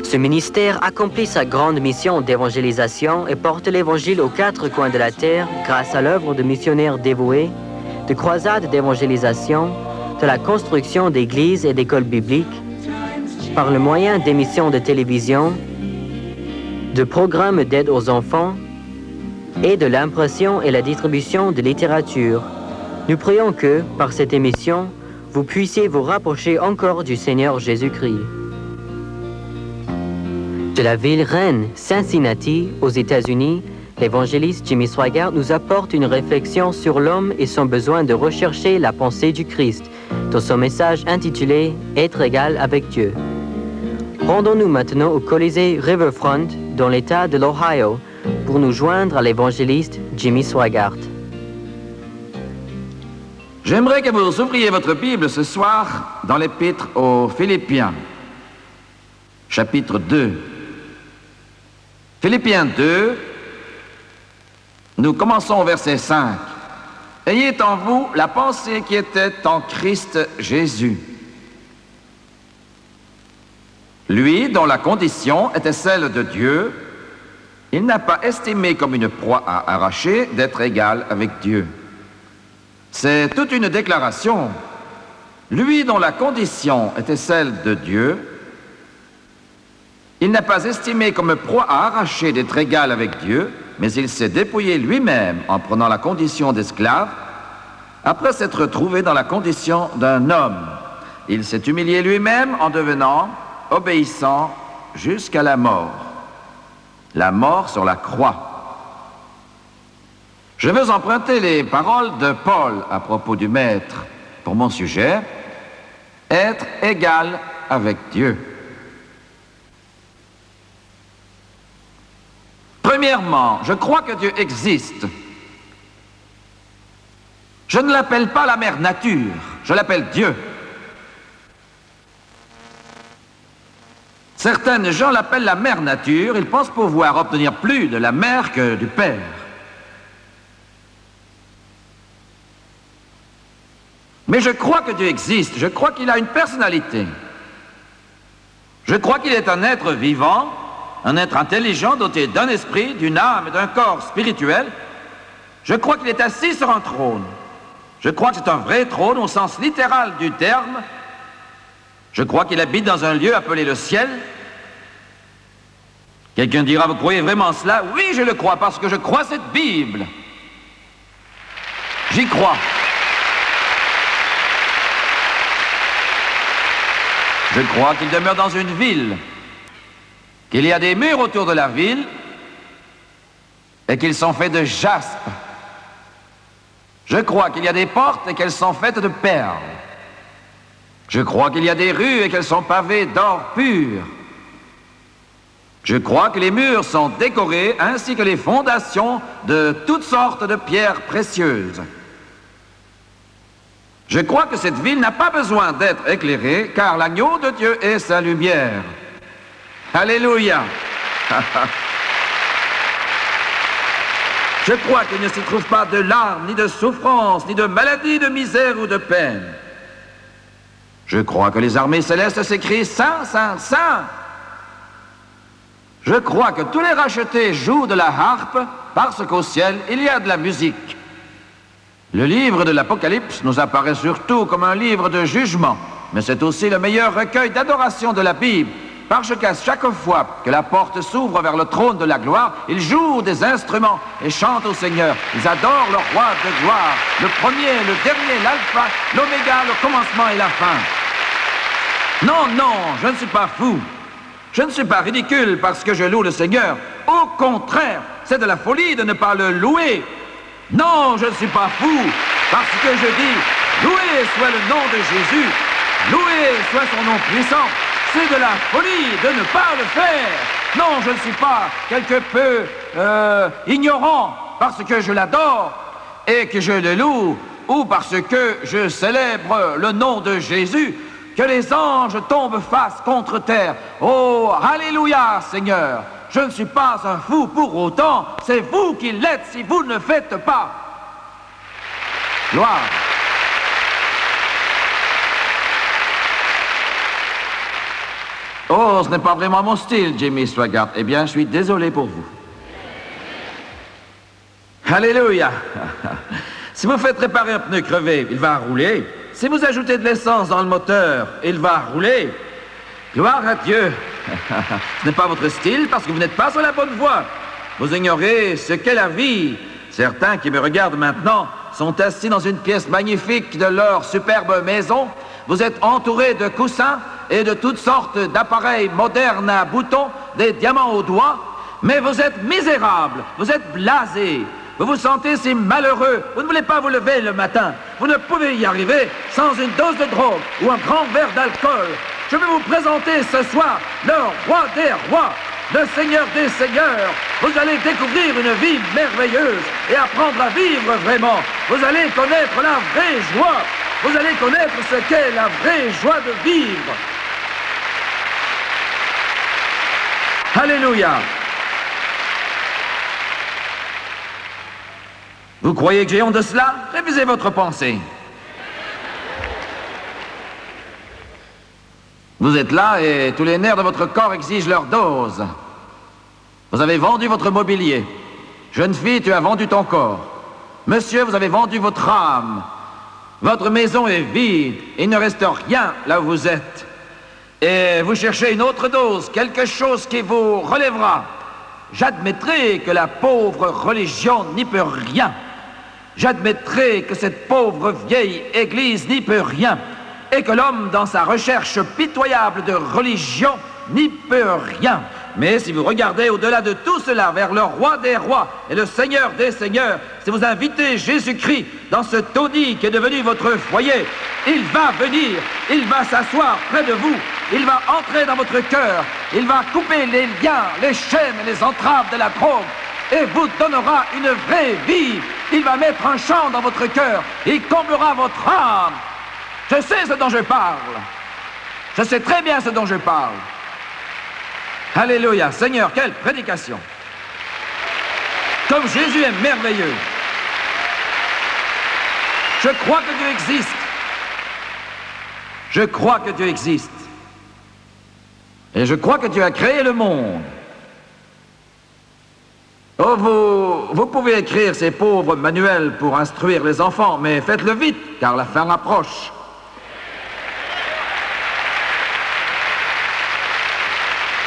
Ce ministère accomplit sa grande mission d'évangélisation et porte l'Évangile aux quatre coins de la terre grâce à l'œuvre de missionnaires dévoués, de croisades d'évangélisation, de la construction d'églises et d'écoles bibliques, par le moyen d'émissions de télévision, de programmes d'aide aux enfants et de l'impression et la distribution de littérature. Nous prions que, par cette émission, vous puissiez vous rapprocher encore du Seigneur Jésus-Christ. De la ville reine Cincinnati, aux États-Unis, l'évangéliste Jimmy Swaggart nous apporte une réflexion sur l'homme et son besoin de rechercher la pensée du Christ dans son message intitulé « Être égal avec Dieu ». Rendons-nous maintenant au Colisée Riverfront, dans l'État de l'Ohio, pour nous joindre à l'évangéliste Jimmy Swaggart. J'aimerais que vous ouvriez votre Bible ce soir dans l'Épître aux Philippiens, chapitre 2. Philippiens 2, nous commençons au verset 5. « Ayez en vous la pensée qui était en Christ Jésus. Lui, dont la condition était celle de Dieu, il n'a pas estimé comme une proie à arracher d'être égal avec Dieu. » C'est toute une déclaration. Lui, dont la condition était celle de Dieu, il n'a pas estimé comme proie à arracher d'être égal avec Dieu, mais il s'est dépouillé lui-même en prenant la condition d'esclave, après s'être trouvé dans la condition d'un homme. Il s'est humilié lui-même en devenant obéissant jusqu'à la mort sur la croix. Je veux emprunter les paroles de Paul à propos du Maître pour mon sujet, être égal avec Dieu. Premièrement, je crois que Dieu existe. Je ne l'appelle pas la mère nature, je l'appelle Dieu. Certaines gens l'appellent la mère nature, ils pensent pouvoir obtenir plus de la mère que du père. Mais je crois que Dieu existe, je crois qu'il a une personnalité. Je crois qu'il est un être vivant, un être intelligent, doté d'un esprit, d'une âme et d'un corps spirituel. Je crois qu'il est assis sur un trône. Je crois que c'est un vrai trône au sens littéral du terme. Je crois qu'il habite dans un lieu appelé le ciel. Quelqu'un dira, vous croyez vraiment cela? Oui, je le crois, parce que je crois cette Bible. J'y crois. Je crois qu'il demeure dans une ville, qu'il y a des murs autour de la ville et qu'ils sont faits de jaspe. Je crois qu'il y a des portes et qu'elles sont faites de perles. Je crois qu'il y a des rues et qu'elles sont pavées d'or pur. Je crois que les murs sont décorés ainsi que les fondations de toutes sortes de pierres précieuses. Je crois que cette ville n'a pas besoin d'être éclairée, car l'agneau de Dieu est sa lumière. Alléluia! Je crois qu'il ne s'y trouve pas de larmes, ni de souffrance, ni de maladie, de misère ou de peine. Je crois que les armées célestes s'écrient « Saint, Saint, Saint ». Je crois que tous les rachetés jouent de la harpe, parce qu'au ciel, il y a de la musique. Le livre de l'Apocalypse nous apparaît surtout comme un livre de jugement, mais c'est aussi le meilleur recueil d'adoration de la Bible, parce qu'à chaque fois que la porte s'ouvre vers le trône de la gloire, ils jouent des instruments et chantent au Seigneur. Ils adorent le roi de gloire, le premier, le dernier, l'alpha, l'oméga, le commencement et la fin. Non, non, je ne suis pas fou. Je ne suis pas ridicule parce que je loue le Seigneur. Au contraire, c'est de la folie de ne pas le louer. Non, je ne suis pas fou, parce que je dis, loué soit le nom de Jésus, loué soit son nom puissant. C'est de la folie de ne pas le faire. Non, je ne suis pas quelque peu ignorant, parce que je l'adore et que je le loue, ou parce que je célèbre le nom de Jésus, que les anges tombent face contre terre. Oh, alléluia, Seigneur. Je ne suis pas un fou pour autant, c'est vous qui l'êtes si vous ne le faites pas. Gloire. Oh, ce n'est pas vraiment mon style, Jimmy Swaggart. Eh bien, je suis désolé pour vous. Alléluia! Si vous faites réparer un pneu crevé, il va rouler. Si vous ajoutez de l'essence dans le moteur, il va rouler. Gloire à Dieu! Ce n'est pas votre style parce que vous n'êtes pas sur la bonne voie. Vous ignorez ce qu'est la vie. Certains qui me regardent maintenant sont assis dans une pièce magnifique de leur superbe maison. Vous êtes entourés de coussins et de toutes sortes d'appareils modernes à boutons, des diamants aux doigts, mais vous êtes misérables, vous êtes blasés, vous vous sentez si malheureux, vous ne voulez pas vous lever le matin, vous ne pouvez y arriver sans une dose de drogue ou un grand verre d'alcool. Je vais vous présenter ce soir le roi des rois, le Seigneur des seigneurs. Vous allez découvrir une vie merveilleuse et apprendre à vivre vraiment. Vous allez connaître la vraie joie. Vous allez connaître ce qu'est la vraie joie de vivre. Alléluia. Vous croyez que j'ai honte de cela? Révisez votre pensée. Vous êtes là et tous les nerfs de votre corps exigent leur dose. Vous avez vendu votre mobilier. Jeune fille, tu as vendu ton corps. Monsieur, vous avez vendu votre âme. Votre maison est vide. Il ne reste rien là où vous êtes. Et vous cherchez une autre dose, quelque chose qui vous relèvera. J'admettrai que la pauvre religion n'y peut rien. J'admettrai que cette pauvre vieille église n'y peut rien. Et que l'homme, dans sa recherche pitoyable de religion, n'y peut rien. Mais si vous regardez au-delà de tout cela vers le roi des rois et le Seigneur des seigneurs, si vous invitez Jésus-Christ dans ce taudis qui est devenu votre foyer, il va venir, il va s'asseoir près de vous, il va entrer dans votre cœur, il va couper les liens, les chaînes et les entraves de la drogue et vous donnera une vraie vie. Il va mettre un chant dans votre cœur, il comblera votre âme. Je sais ce dont je parle. Je sais très bien ce dont je parle. Alléluia. Seigneur, quelle prédication. Comme Jésus est merveilleux. Je crois que Dieu existe. Je crois que Dieu existe. Et je crois que Dieu a créé le monde. Oh, vous pouvez écrire ces pauvres manuels pour instruire les enfants, mais faites-le vite, car la fin approche.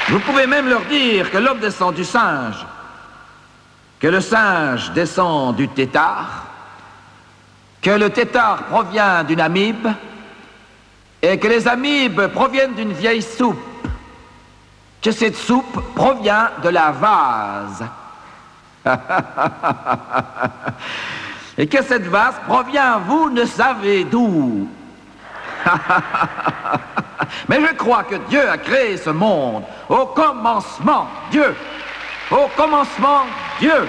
Vous pouvez même leur dire que l'homme descend du singe, que le singe descend du tétard, que le tétard provient d'une amibe et que les amibes proviennent d'une vieille soupe, que cette soupe provient de la vase et que cette vase provient, vous ne savez d'où. Mais je crois que Dieu a créé ce monde. Au commencement, Dieu. Au commencement, Dieu.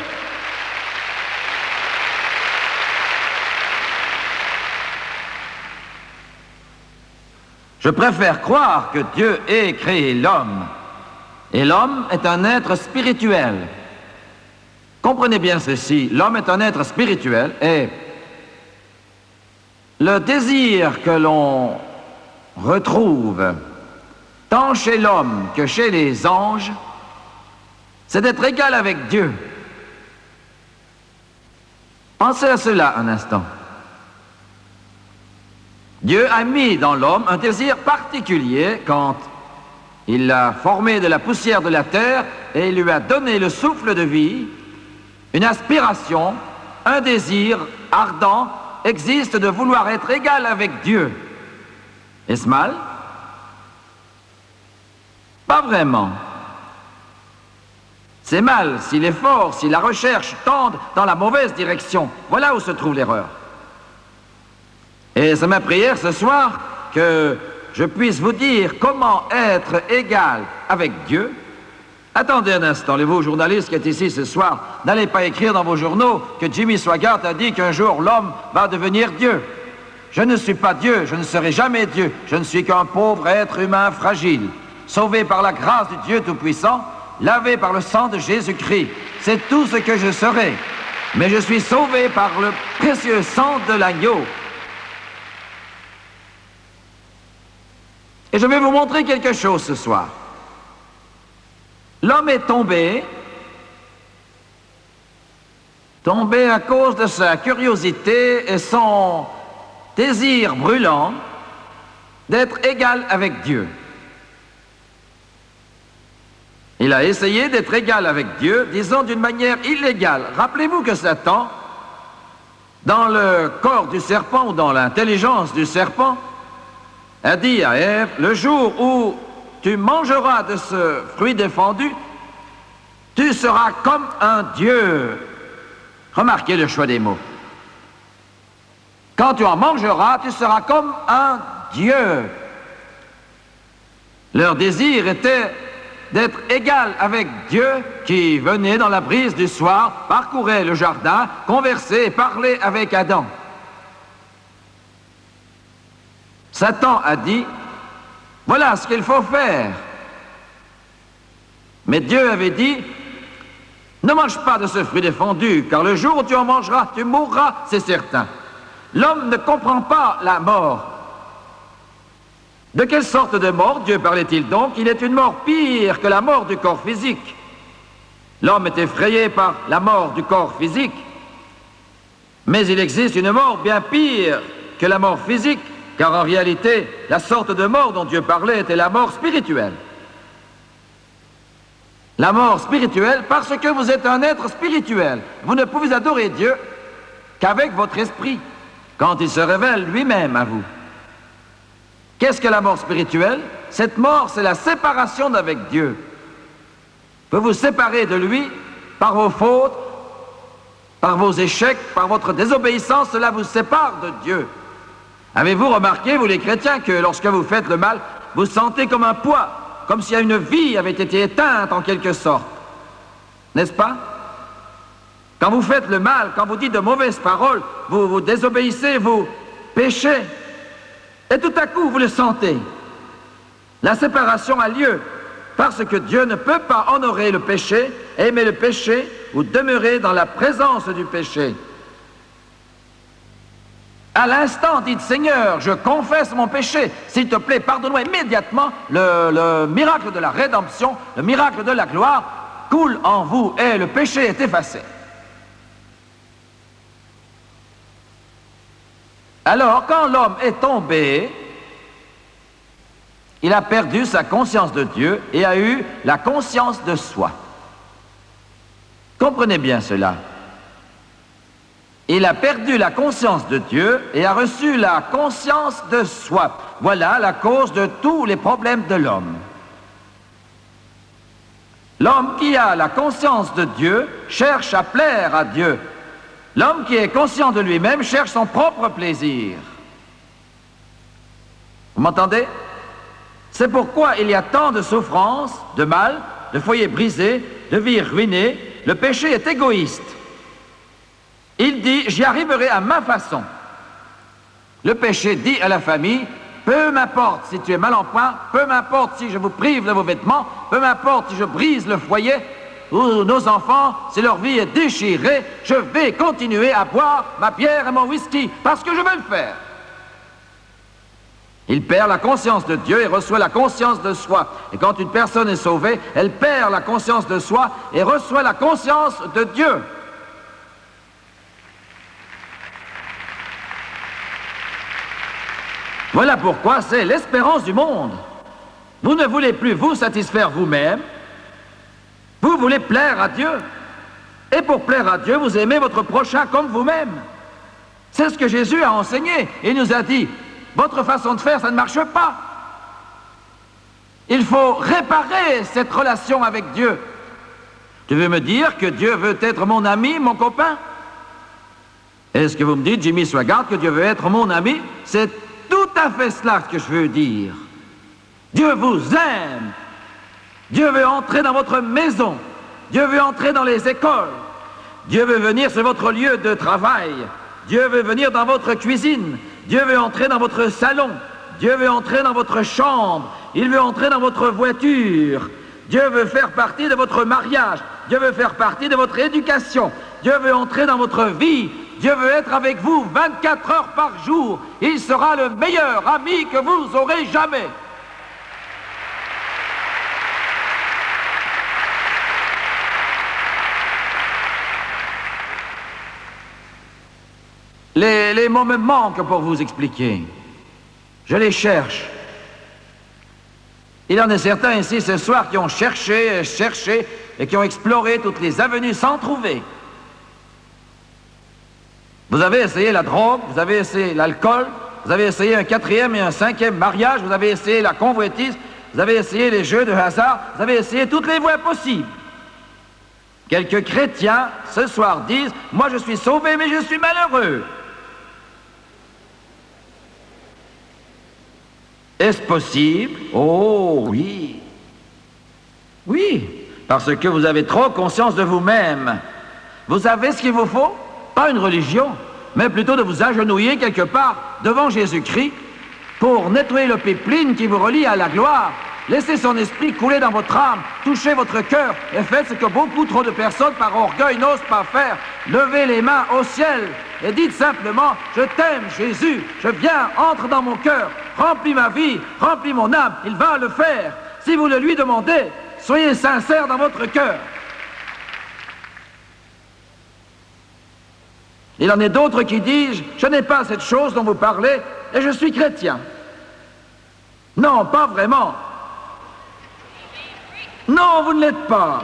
Je préfère croire que Dieu ait créé l'homme. Et l'homme est un être spirituel. Comprenez bien ceci, l'homme est un être spirituel et le désir que l'on retrouve tant chez l'homme que chez les anges, c'est d'être égal avec Dieu. Pensez à cela un instant. Dieu a mis dans l'homme un désir particulier quand il l'a formé de la poussière de la terre et il lui a donné le souffle de vie. Une aspiration, un désir ardent existe de vouloir être égal avec Dieu. Est-ce mal? Pas vraiment. C'est mal si l'effort, si la recherche tendent dans la mauvaise direction. Voilà où se trouve l'erreur. Et c'est ma prière ce soir que je puisse vous dire comment être égal avec Dieu. Attendez un instant, vous journalistes qui êtes ici ce soir, n'allez pas écrire dans vos journaux que Jimmy Swaggart a dit qu'un jour l'homme va devenir Dieu. Je ne suis pas Dieu, je ne serai jamais Dieu, je ne suis qu'un pauvre être humain fragile, sauvé par la grâce du Dieu Tout-Puissant, lavé par le sang de Jésus-Christ. C'est tout ce que je serai. Mais je suis sauvé par le précieux sang de l'agneau. Et je vais vous montrer quelque chose ce soir. L'homme est tombé à cause de sa curiosité et son désir brûlant d'être égal avec Dieu. Il a essayé d'être égal avec Dieu, disons d'une manière illégale. Rappelez-vous que Satan, dans le corps du serpent ou dans l'intelligence du serpent, a dit à Ève, le jour où tu mangeras de ce fruit défendu, tu seras comme un Dieu. Remarquez le choix des mots. Quand tu en mangeras, tu seras comme un Dieu. Leur désir était d'être égal avec Dieu qui venait dans la brise du soir, parcourait le jardin, conversait et parlait avec Adam. Satan a dit, voilà ce qu'il faut faire. Mais Dieu avait dit, ne mange pas de ce fruit défendu, car le jour où tu en mangeras, tu mourras, c'est certain. L'homme ne comprend pas la mort. De quelle sorte de mort Dieu parlait-il donc? Il est une mort pire que la mort du corps physique. L'homme est effrayé par la mort du corps physique, mais il existe une mort bien pire que la mort physique, car en réalité, la sorte de mort dont Dieu parlait était la mort spirituelle. La mort spirituelle parce que vous êtes un être spirituel. Vous ne pouvez adorer Dieu qu'avec votre esprit, quand il se révèle lui-même à vous. Qu'est-ce que la mort spirituelle? Cette mort, c'est la séparation d'avec Dieu. Vous vous séparez de lui par vos fautes, par vos échecs, par votre désobéissance, cela vous sépare de Dieu. Avez-vous remarqué, vous les chrétiens, que lorsque vous faites le mal, vous sentez comme un poids, comme si une vie avait été éteinte en quelque sorte? N'est-ce pas? Quand vous faites le mal, quand vous dites de mauvaises paroles, vous vous désobéissez, vous péchez. Et tout à coup, vous le sentez. La séparation a lieu parce que Dieu ne peut pas honorer le péché, aimer le péché ou demeurer dans la présence du péché. À l'instant, dites, Seigneur, je confesse mon péché. S'il te plaît, pardonne-moi immédiatement. Le miracle de la rédemption, le miracle de la gloire coule en vous et le péché est effacé. Alors, quand l'homme est tombé, il a perdu sa conscience de Dieu et a eu la conscience de soi. Comprenez bien cela. Il a perdu la conscience de Dieu et a reçu la conscience de soi. Voilà la cause de tous les problèmes de l'homme. L'homme qui a la conscience de Dieu cherche à plaire à Dieu. L'homme qui est conscient de lui-même cherche son propre plaisir. Vous m'entendez? C'est pourquoi il y a tant de souffrances, de mal, de foyers brisés, de vies ruinées. Le péché est égoïste. Il dit, j'y arriverai à ma façon. Le péché dit à la famille, peu m'importe si tu es mal en point, peu m'importe si je vous prive de vos vêtements, peu m'importe si je brise le foyer, ou nos enfants, si leur vie est déchirée, je vais continuer à boire ma bière et mon whisky, parce que je veux le faire. Il perd la conscience de Dieu et reçoit la conscience de soi. Et quand une personne est sauvée, elle perd la conscience de soi et reçoit la conscience de Dieu. Voilà pourquoi c'est l'espérance du monde. Vous ne voulez plus vous satisfaire vous-même, vous voulez plaire à Dieu. Et pour plaire à Dieu, vous aimez votre prochain comme vous-même. C'est ce que Jésus a enseigné. Il nous a dit, votre façon de faire, ça ne marche pas. Il faut réparer cette relation avec Dieu. Tu veux me dire que Dieu veut être mon ami, mon copain? Est-ce que vous me dites, Jimmy Swaggart, que Dieu veut être mon ami? C'est tout à fait cela que je veux dire. Dieu vous aime. Dieu veut entrer dans votre maison. Dieu veut entrer dans les écoles. Dieu veut venir sur votre lieu de travail. Dieu veut venir dans votre cuisine. Dieu veut entrer dans votre salon. Dieu veut entrer dans votre chambre. Il veut entrer dans votre voiture. Dieu veut faire partie de votre mariage. Dieu veut faire partie de votre éducation. Dieu veut entrer dans votre vie. Dieu veut être avec vous 24 heures par jour. Il sera le meilleur ami que vous aurez jamais. Les mots me manquent pour vous expliquer. Je les cherche. Il y en a certains ici ce soir qui ont cherché et cherché et qui ont exploré toutes les avenues sans trouver. Vous avez essayé la drogue, vous avez essayé l'alcool, vous avez essayé un 4e et un 5e mariage, vous avez essayé la convoitise, vous avez essayé les jeux de hasard, vous avez essayé toutes les voies possibles. Quelques chrétiens, ce soir, disent « Moi, je suis sauvé, mais je suis malheureux. » Est-ce possible? Oh, oui. Oui, parce que vous avez trop conscience de vous-même. Vous avez ce qu'il vous faut? Pas une religion, mais plutôt de vous agenouiller quelque part devant Jésus-Christ pour nettoyer le pipeline qui vous relie à la gloire. Laissez son esprit couler dans votre âme, touchez votre cœur et faites ce que beaucoup trop de personnes par orgueil n'osent pas faire. Levez les mains au ciel et dites simplement « Je t'aime, Jésus, je viens, entre dans mon cœur, remplis ma vie, remplis mon âme, il va le faire. » Si vous le lui demandez, soyez sincère dans votre cœur. Il en est d'autres qui disent « Je n'ai pas cette chose dont vous parlez et je suis chrétien. » Non, pas vraiment. Non, vous ne l'êtes pas.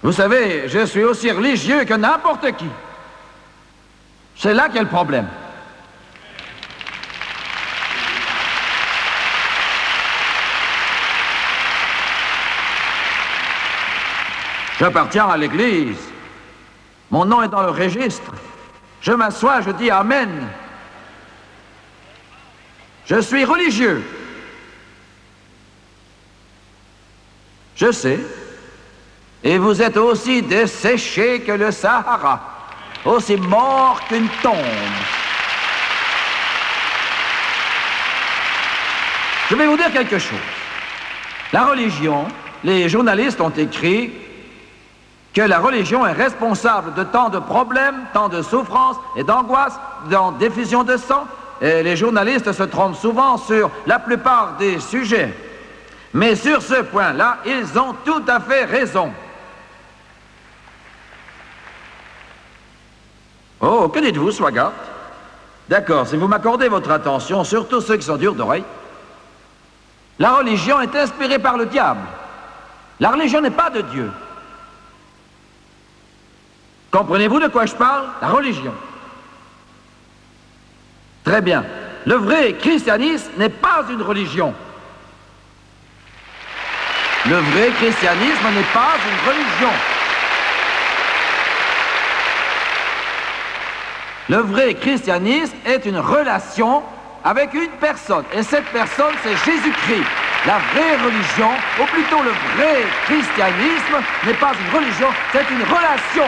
Vous savez, je suis aussi religieux que n'importe qui. C'est là qu'est le problème. J'appartiens à l'Église. Mon nom est dans le registre. Je m'assois, je dis Amen. Je suis religieux. Je sais. Et vous êtes aussi desséché que le Sahara, aussi mort qu'une tombe. Je vais vous dire quelque chose. La religion, les journalistes ont écrit que la religion est responsable de tant de problèmes, tant de souffrances et d'angoisses, d'effusion de sang. Et les journalistes se trompent souvent sur la plupart des sujets. Mais sur ce point-là, ils ont tout à fait raison. Oh, que dites-vous, Swaggart? D'accord, si vous m'accordez votre attention, surtout ceux qui sont durs d'oreille, la religion est inspirée par le diable. La religion n'est pas de Dieu. Comprenez-vous de quoi je parle? La religion. Très bien. Le vrai christianisme n'est pas une religion. Le vrai christianisme n'est pas une religion. Le vrai christianisme est une relation avec une personne. Et cette personne, c'est Jésus-Christ. La vraie religion, ou plutôt le vrai christianisme, n'est pas une religion, c'est une relation.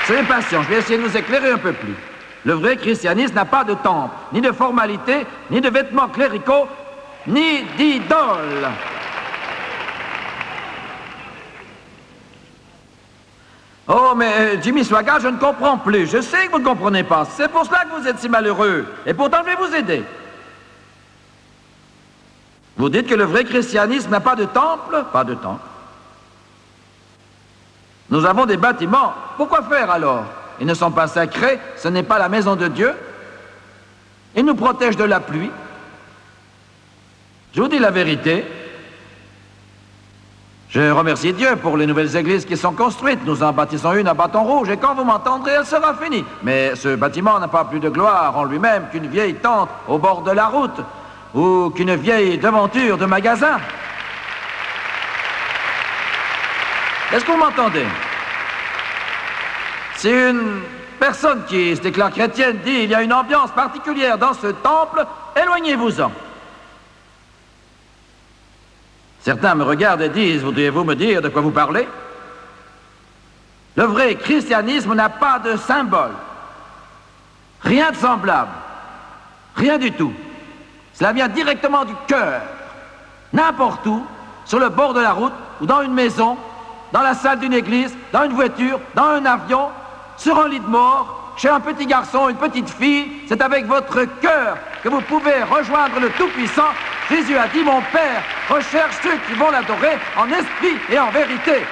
Soyez patient, je vais essayer de vous éclairer un peu plus. Le vrai christianisme n'a pas de temple, ni de formalité, ni de vêtements cléricaux, ni d'idole. Oh, mais Jimmy Swaggart, je ne comprends plus. Je sais que vous ne comprenez pas. C'est pour cela que vous êtes si malheureux. Et pourtant, je vais vous aider. Vous dites que le vrai christianisme n'a pas de temple? Pas de temple. Nous avons des bâtiments. Pourquoi faire alors? Ils ne sont pas sacrés, ce n'est pas la maison de Dieu. Ils nous protègent de la pluie. Je vous dis la vérité. Je remercie Dieu pour les nouvelles églises qui sont construites. Nous en bâtissons une à Bâton Rouge et quand vous m'entendrez, elle sera finie. Mais ce bâtiment n'a pas plus de gloire en lui-même qu'une vieille tente au bord de la route ou qu'une vieille devanture de magasin. Est-ce que vous m'entendez? Si une personne qui se déclare chrétienne dit il y a une ambiance particulière dans ce temple, éloignez-vous-en. Certains me regardent et disent, voudriez-vous me dire de quoi vous parlez? Le vrai christianisme n'a pas de symbole. Rien de semblable. Rien du tout. Cela vient directement du cœur. N'importe où, sur le bord de la route, ou dans une maison, dans la salle d'une église, dans une voiture, dans un avion, sur un lit de mort, chez un petit garçon, une petite fille, c'est avec votre cœur que vous pouvez rejoindre le Tout-Puissant. Jésus a dit, mon Père recherche ceux qui vont l'adorer en esprit et en vérité.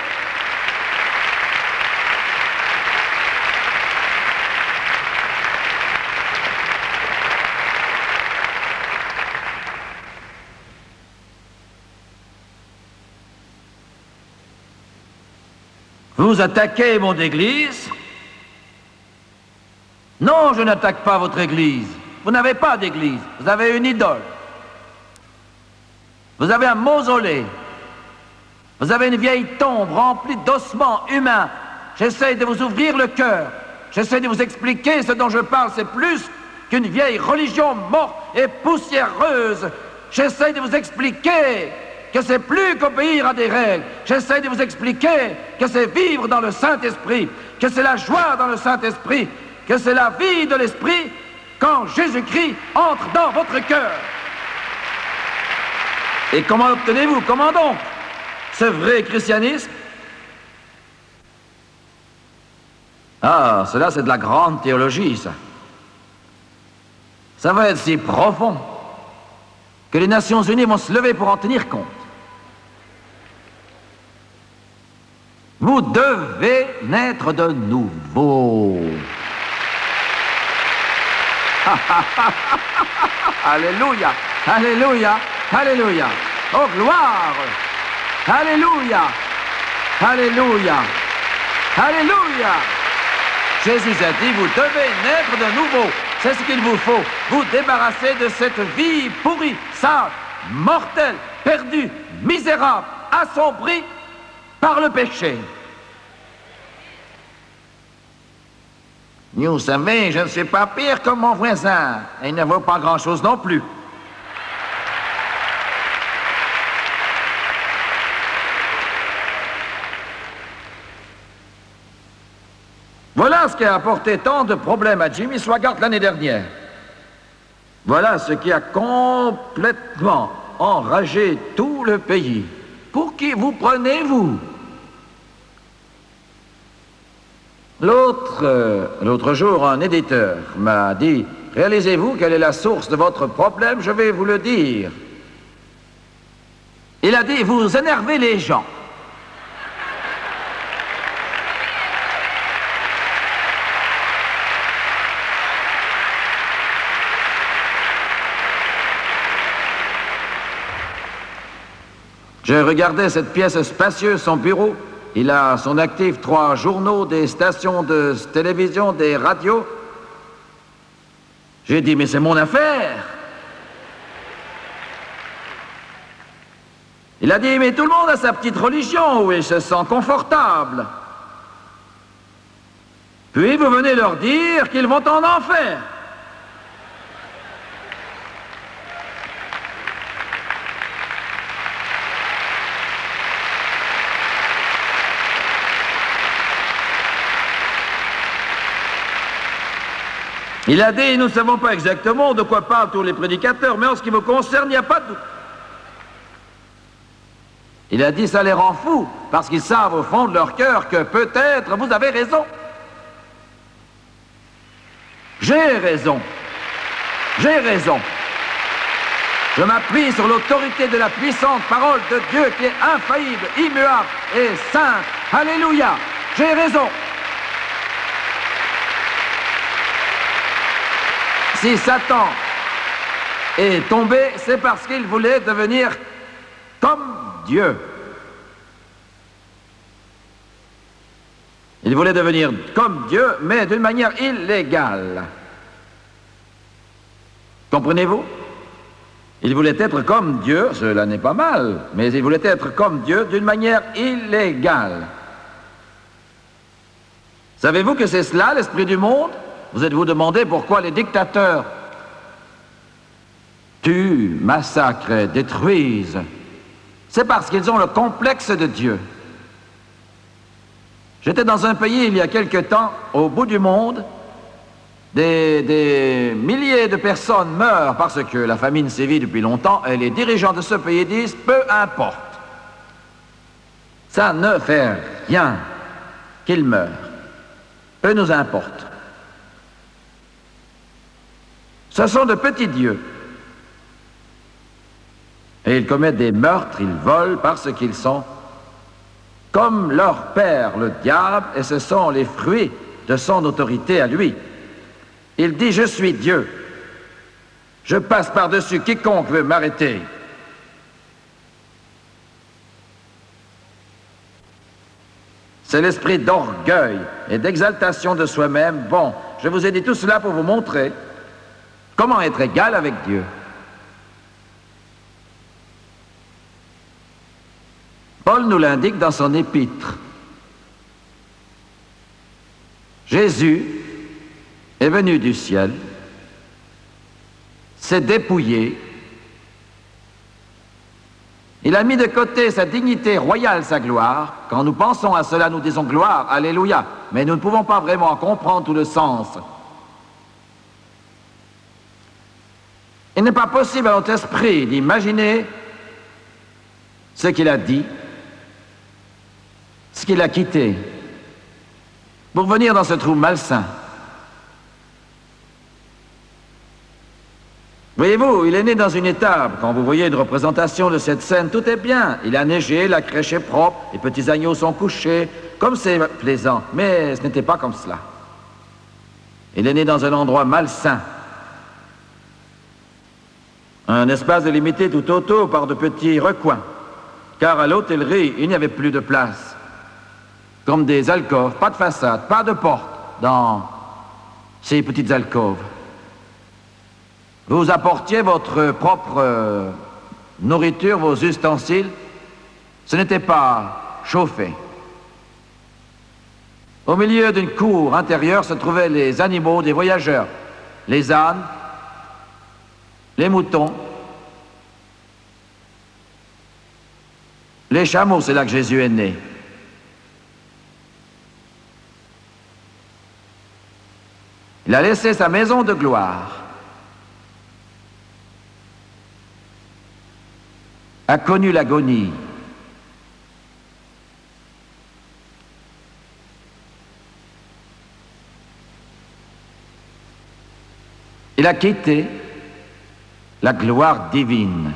Vous attaquez mon église? Non, je n'attaque pas votre église. Vous n'avez pas d'église, vous avez une idole. Vous avez un mausolée. Vous avez une vieille tombe remplie d'ossements humains. J'essaie de vous ouvrir le cœur. J'essaie de vous expliquer ce dont je parle. C'est plus qu'une vieille religion morte et poussiéreuse. J'essaie de vous expliquer que c'est plus qu'obéir à des règles. J'essaie de vous expliquer que c'est vivre dans le Saint-Esprit, que c'est la joie dans le Saint-Esprit, que c'est la vie de l'Esprit quand Jésus-Christ entre dans votre cœur. Et comment l'obtenez-vous? Comment donc? Ce vrai christianisme? Ah, cela c'est de la grande théologie, ça. Ça va être si profond que les Nations Unies vont se lever pour en tenir compte. Vous devez naître de nouveau. Alléluia, alléluia, alléluia. Oh, gloire. Alléluia, alléluia, alléluia. Jésus a dit, vous devez naître de nouveau. C'est ce qu'il vous faut. Vous débarrasser de cette vie pourrie, sale, mortelle, perdue, misérable, assombrie par le péché. Vous savez, je ne suis pas pire que mon voisin. Et il ne vaut pas grand-chose non plus. Voilà ce qui a apporté tant de problèmes à Jimmy Swaggart l'année dernière. Voilà ce qui a complètement enragé tout le pays. Pour qui vous prenez-vous? L'autre jour, un éditeur m'a dit, réalisez-vous quelle est la source de votre problème? Je vais vous le dire. Il a dit, vous énervez les gens. Je regardais cette pièce spacieuse, son bureau. Il a à son actif 3 journaux, des stations de télévision, des radios. J'ai dit, mais c'est mon affaire. Il a dit, mais tout le monde a sa petite religion où il se sent confortable. Puis vous venez leur dire qu'ils vont en enfer. Il a dit, nous ne savons pas exactement de quoi parlent tous les prédicateurs, mais en ce qui me concerne, il n'y a pas de doute. Il a dit, ça les rend fous, parce qu'ils savent au fond de leur cœur que peut-être vous avez raison. J'ai raison. J'ai raison. Je m'appuie sur l'autorité de la puissante parole de Dieu qui est infaillible, immuable et sainte. Alléluia. J'ai raison. Si Satan est tombé, c'est parce qu'il voulait devenir comme Dieu. Il voulait devenir comme Dieu, mais d'une manière illégale. Comprenez-vous? Il voulait être comme Dieu, cela n'est pas mal, mais il voulait être comme Dieu d'une manière illégale. Savez-vous que c'est cela, l'esprit du monde? Vous êtes-vous demandé pourquoi les dictateurs tuent, massacrent et détruisent? C'est parce qu'ils ont le complexe de Dieu. J'étais dans un pays il y a quelque temps, au bout du monde, des milliers de personnes meurent parce que la famine sévit depuis longtemps et les dirigeants de ce pays disent « peu importe, ça ne fait rien qu'ils meurent, peu nous importe ». Ce sont de petits dieux. Et Et ils commettent des meurtres, ils volent parce qu'ils sont comme leur père, le diable, et ce sont les fruits de son autorité à lui. Il dit, je suis Dieu. Je passe par-dessus quiconque veut m'arrêter. C'est l'esprit d'orgueil et d'exaltation de soi-même. Bon, je vous ai dit tout cela pour vous montrer comment être égal avec Dieu. Paul nous l'indique dans son épître. Jésus est venu du ciel, s'est dépouillé, il a mis de côté sa dignité royale, sa gloire. Quand nous pensons à cela, nous disons gloire, alléluia, mais nous ne pouvons pas vraiment comprendre tout le sens. Il n'est pas possible à notre esprit d'imaginer ce qu'il a dit, ce qu'il a quitté, pour venir dans ce trou malsain. Voyez-vous, il est né dans une étable. Quand vous voyez une représentation de cette scène, tout est bien. Il a neigé, la crèche est propre, les petits agneaux sont couchés, comme c'est plaisant. Mais ce n'était pas comme cela. Il est né dans un endroit malsain. Un espace délimité tout autour par de petits recoins. Car à l'hôtellerie, il n'y avait plus de place. Comme des alcôves, pas de façade, pas de porte dans ces petites alcôves. Vous apportiez votre propre nourriture, vos ustensiles. Ce n'était pas chauffé. Au milieu d'une cour intérieure se trouvaient les animaux des voyageurs, les ânes, les moutons, les chameaux, c'est là que Jésus est né. Il a laissé sa maison de gloire, a connu l'agonie. Il a quitté la gloire divine.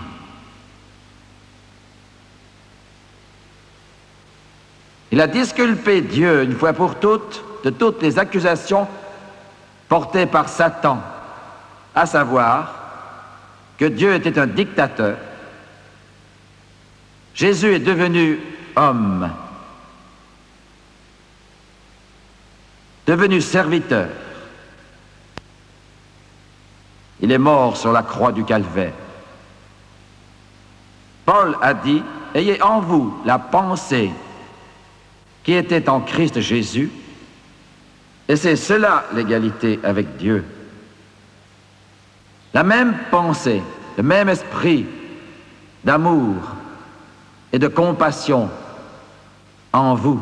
Il a disculpé Dieu une fois pour toutes de toutes les accusations portées par Satan, à savoir que Dieu était un dictateur. Jésus est devenu homme, devenu serviteur. Il est mort sur la croix du calvaire. Paul a dit, ayez en vous la pensée qui était en Christ Jésus, et c'est cela l'égalité avec Dieu. La même pensée, le même esprit d'amour et de compassion en vous.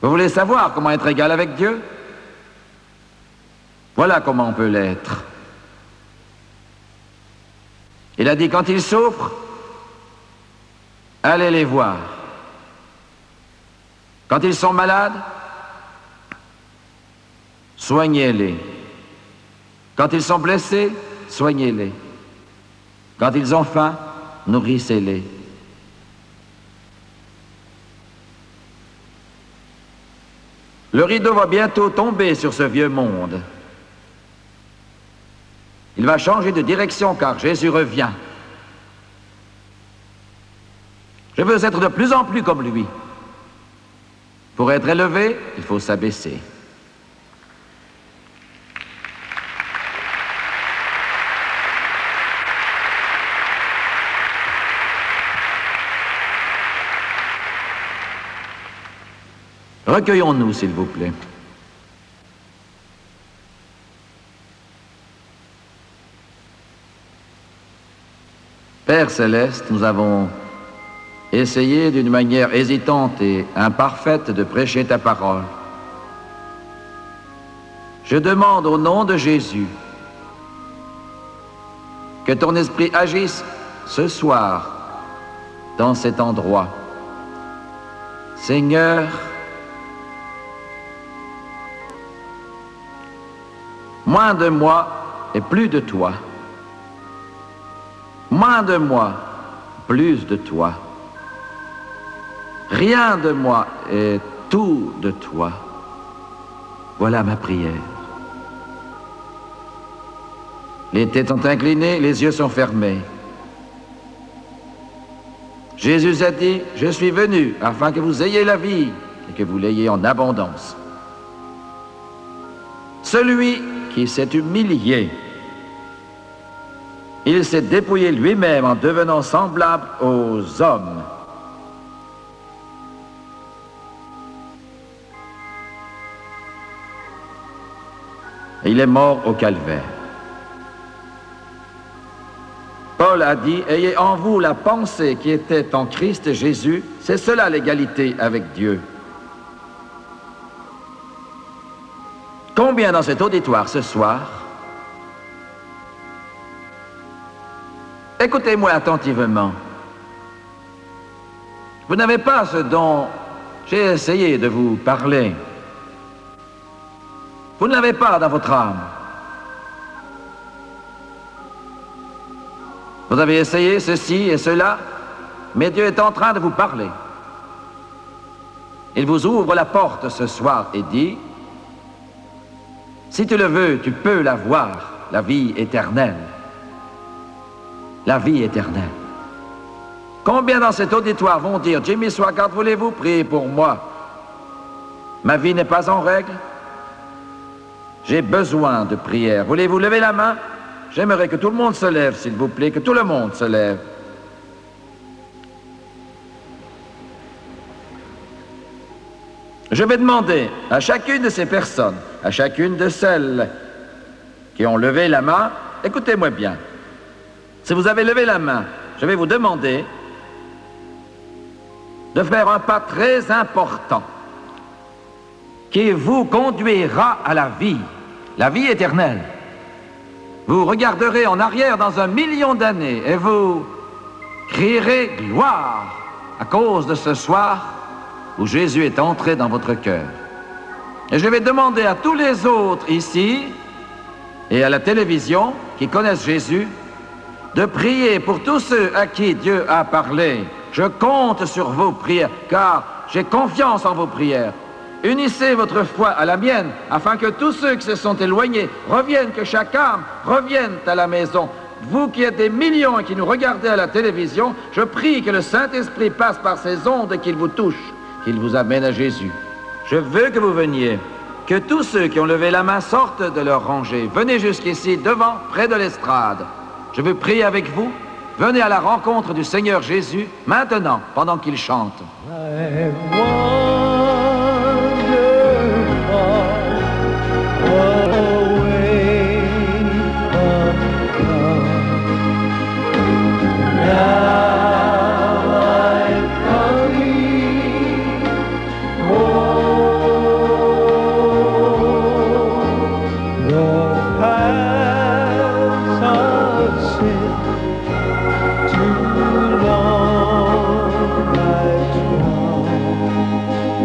Vous voulez savoir comment être égal avec Dieu? Voilà comment on peut l'être. Il a dit, quand ils souffrent, allez les voir. Quand ils sont malades, soignez-les. Quand ils sont blessés, soignez-les. Quand ils ont faim, nourrissez-les. Le rideau va bientôt tomber sur ce vieux monde. Il va changer de direction car Jésus revient. Je veux être de plus en plus comme lui. Pour être élevé, il faut s'abaisser. Recueillons-nous, s'il vous plaît. Père céleste, nous avons essayé d'une manière hésitante et imparfaite de prêcher ta parole. Je demande au nom de Jésus que ton esprit agisse ce soir dans cet endroit. Seigneur, moins de moi et plus de toi. Moins de moi, plus de toi. Rien de moi et tout de toi. Voilà ma prière. Les têtes sont inclinées, les yeux sont fermés. Jésus a dit, je suis venu afin que vous ayez la vie et que vous l'ayez en abondance. Celui qui s'est humilié, il s'est dépouillé lui-même en devenant semblable aux hommes. Et il est mort au calvaire. Paul a dit, ayez en vous la pensée qui était en Christ Jésus, c'est cela l'égalité avec Dieu. Combien dans cet auditoire ce soir, écoutez-moi attentivement, vous n'avez pas ce dont j'ai essayé de vous parler. Vous ne l'avez pas dans votre âme. Vous avez essayé ceci et cela, mais Dieu est en train de vous parler. Il vous ouvre la porte ce soir et dit, si tu le veux, tu peux l'avoir, la vie éternelle. La vie éternelle. Combien dans cet auditoire vont dire, Jimmy Swaggart, voulez-vous prier pour moi? Ma vie n'est pas en règle. J'ai besoin de prière. Voulez-vous lever la main? J'aimerais que tout le monde se lève, s'il vous plaît, que tout le monde se lève. Je vais demander à chacune de ces personnes, à chacune de celles qui ont levé la main, écoutez-moi bien. Si vous avez levé la main, je vais vous demander de faire un pas très important qui vous conduira à la vie éternelle. Vous regarderez en arrière dans 1 million d'années et vous crierez gloire à cause de ce soir où Jésus est entré dans votre cœur. Et je vais demander à tous les autres ici et à la télévision qui connaissent Jésus de prier pour tous ceux à qui Dieu a parlé. Je compte sur vos prières, car j'ai confiance en vos prières. Unissez votre foi à la mienne, afin que tous ceux qui se sont éloignés reviennent, que chaque âme revienne à la maison. Vous qui êtes des millions et qui nous regardez à la télévision, je prie que le Saint-Esprit passe par ces ondes et qu'il vous touche, qu'il vous amène à Jésus. Je veux que vous veniez, que tous ceux qui ont levé la main sortent de leur rangée. Venez jusqu'ici, devant, près de l'estrade. Je veux prier avec vous. Venez à la rencontre du Seigneur Jésus, maintenant, pendant qu'il chante.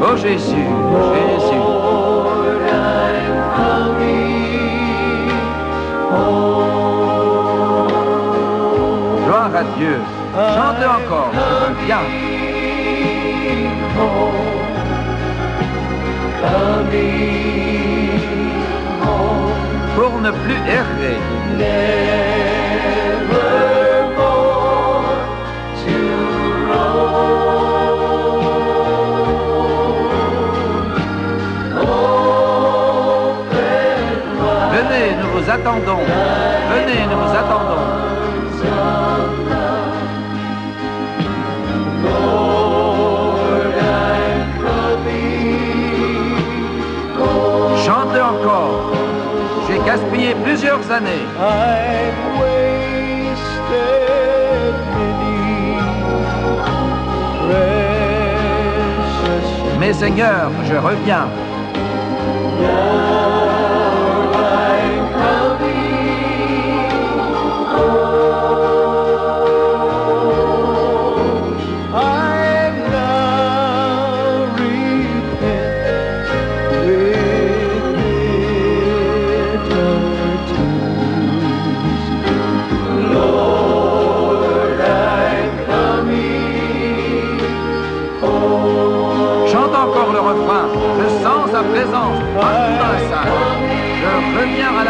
Oh Jésus, Jésus. Gloire à Dieu. Chantez encore, je veux bien. Pour ne plus errer. Venez, nous vous attendons. Venez, nous vous attendons. Chantez encore. J'ai gaspillé plusieurs années. Mais Seigneur, je reviens.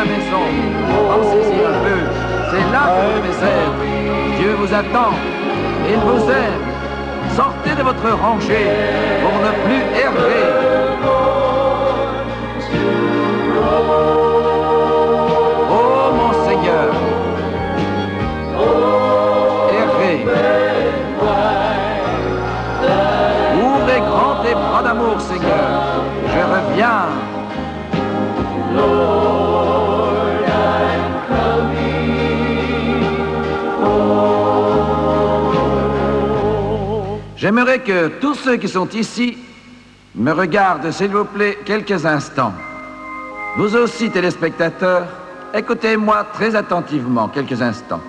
la maison. Pensez-y un peu. C'est là que vous devez être. Dieu vous attend. Il vous aime. Sortez de votre rangée pour ne plus errer. Oh mon Seigneur, errez. Ouvrez grand tes bras d'amour, Seigneur. Je reviens. J'aimerais que tous ceux qui sont ici me regardent, s'il vous plaît, quelques instants. Vous aussi, téléspectateurs, écoutez-moi très attentivement quelques instants.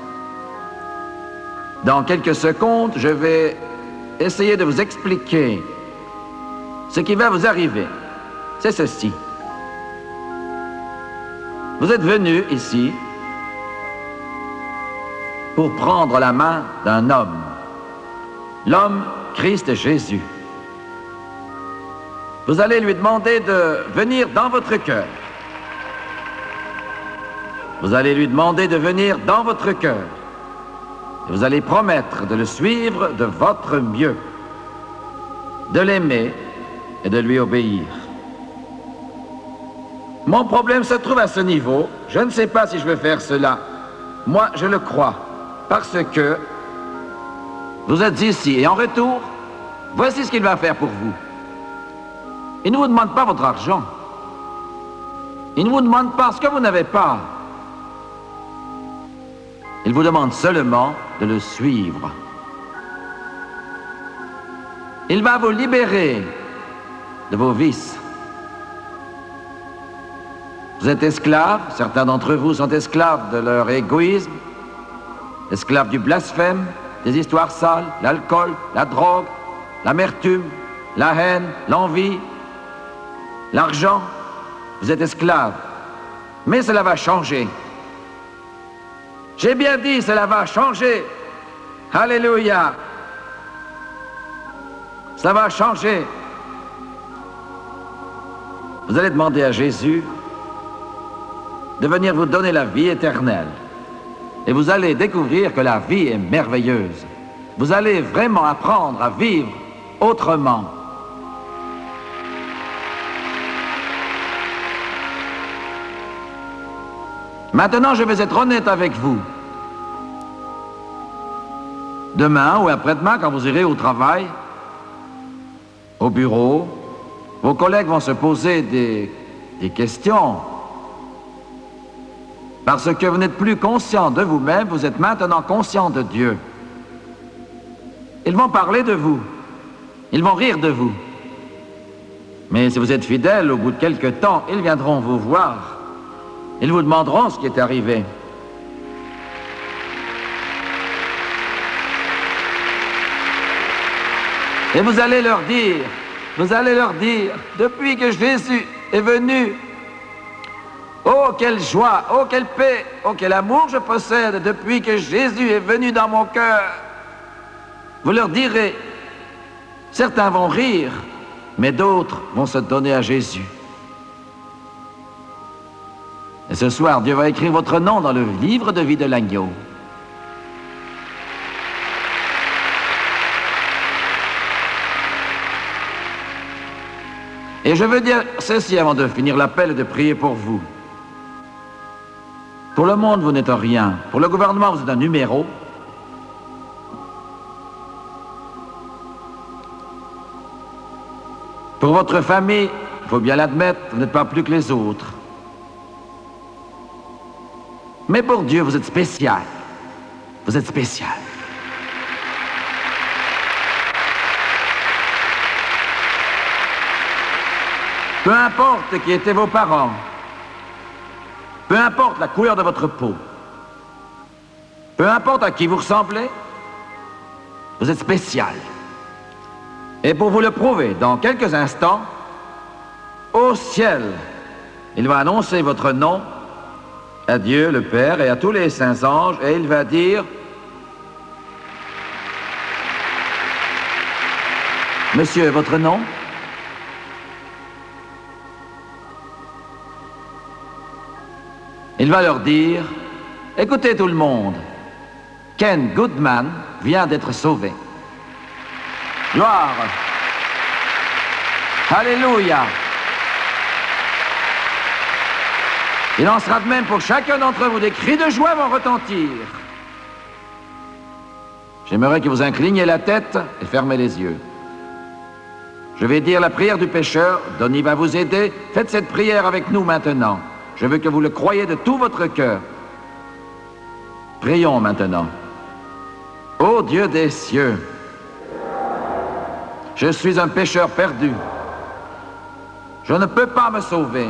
Dans quelques secondes, je vais essayer de vous expliquer ce qui va vous arriver. C'est ceci. Vous êtes venus ici pour prendre la main d'un homme. L'homme Christ Jésus. Vous allez lui demander de venir dans votre cœur. Vous allez lui demander de venir dans votre cœur. Et vous allez promettre de le suivre de votre mieux, de l'aimer et de lui obéir. Mon problème se trouve à ce niveau. Je ne sais pas si je vais faire cela. Moi, je le crois, parce que vous êtes ici et en retour, voici ce qu'il va faire pour vous. Il ne vous demande pas votre argent. Il ne vous demande pas ce que vous n'avez pas. Il vous demande seulement de le suivre. Il va vous libérer de vos vices. Vous êtes esclaves, certains d'entre vous sont esclaves de leur égoïsme, esclaves du blasphème, des histoires sales, l'alcool, la drogue, l'amertume, la haine, l'envie, l'argent. Vous êtes esclaves. Mais cela va changer. J'ai bien dit, cela va changer. Alléluia. Ça va changer. Vous allez demander à Jésus de venir vous donner la vie éternelle. Et vous allez découvrir que la vie est merveilleuse. Vous allez vraiment apprendre à vivre autrement. Maintenant, je vais être honnête avec vous. Demain ou après-demain, quand vous irez au travail, au bureau, vos collègues vont se poser des questions. Parce que vous n'êtes plus conscient de vous-même, vous êtes maintenant conscient de Dieu. Ils vont parler de vous. Ils vont rire de vous. Mais si vous êtes fidèle, au bout de quelque temps, ils viendront vous voir. Ils vous demanderont ce qui est arrivé. Et vous allez leur dire, depuis que Jésus est venu, oh, quelle joie, oh, quelle paix, oh, quel amour je possède depuis que Jésus est venu dans mon cœur. Vous leur direz, certains vont rire, mais d'autres vont se donner à Jésus. Et ce soir, Dieu va écrire votre nom dans le livre de vie de l'agneau. Et je veux dire ceci avant de finir l'appel et de prier pour vous. Pour le monde, vous n'êtes rien. Pour le gouvernement, vous êtes un numéro. Pour votre famille, il faut bien l'admettre, vous n'êtes pas plus que les autres. Mais pour Dieu, vous êtes spécial. Vous êtes spécial. Peu importe qui étaient vos parents, peu importe la couleur de votre peau, peu importe à qui vous ressemblez, vous êtes spécial. Et pour vous le prouver, dans quelques instants, au ciel, il va annoncer votre nom à Dieu le Père et à tous les saints anges, et il va dire, Monsieur, votre nom? Il va leur dire, écoutez tout le monde, Ken Goodman vient d'être sauvé. Gloire. Alléluia. Il en sera de même pour chacun d'entre vous. Des cris de joie vont retentir. J'aimerais que vous incliniez la tête et fermez les yeux. Je vais dire la prière du pécheur. Donnie va vous aider. Faites cette prière avec nous maintenant. Je veux que vous le croyiez de tout votre cœur. Prions maintenant. Ô Dieu des cieux, je suis un pécheur perdu. Je ne peux pas me sauver.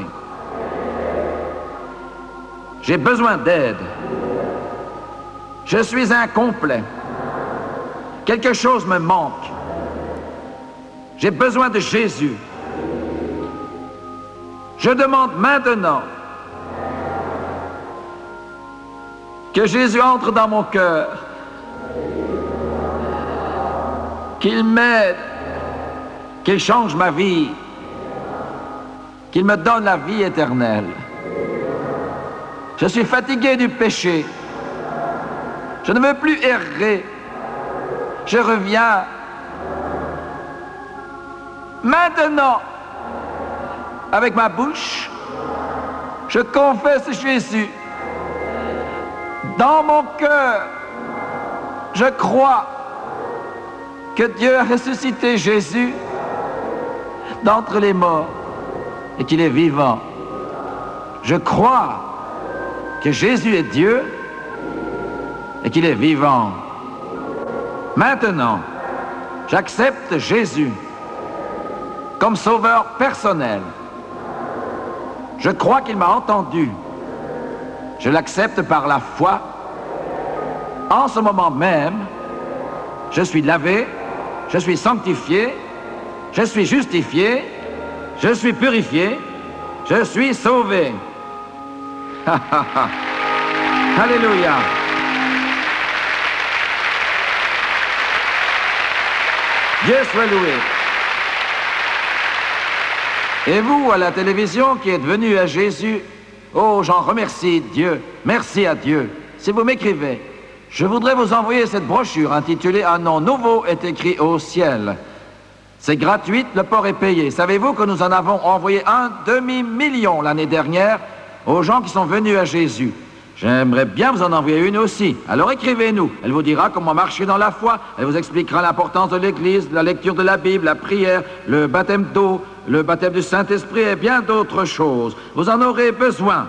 J'ai besoin d'aide. Je suis incomplet. Quelque chose me manque. J'ai besoin de Jésus. Je demande maintenant que Jésus entre dans mon cœur, qu'il m'aide, qu'il change ma vie, qu'il me donne la vie éternelle. Je suis fatigué du péché. Je ne veux plus errer. Je reviens. Maintenant, avec ma bouche, je confesse Jésus. Dans mon cœur, je crois que Dieu a ressuscité Jésus d'entre les morts et qu'il est vivant. Je crois que Jésus est Dieu et qu'il est vivant. Maintenant, j'accepte Jésus comme sauveur personnel. Je crois qu'il m'a entendu. Je l'accepte par la foi. En ce moment même, je suis lavé, je suis sanctifié, je suis justifié, je suis purifié, je suis sauvé. Alléluia. Dieu soit loué. Et vous, à la télévision, qui êtes venus à Jésus, oh, j'en remercie Dieu. Merci à Dieu. Si vous m'écrivez, je voudrais vous envoyer cette brochure intitulée « Un nom nouveau est écrit au ciel ». C'est gratuit, le port est payé. Savez-vous que nous en avons envoyé 1 demi-million l'année dernière aux gens qui sont venus à Jésus? J'aimerais bien vous en envoyer une aussi. Alors écrivez-nous. Elle vous dira comment marcher dans la foi. Elle vous expliquera l'importance de l'Église, la lecture de la Bible, la prière, le baptême d'eau, le baptême du Saint-Esprit et bien d'autres choses. Vous en aurez besoin.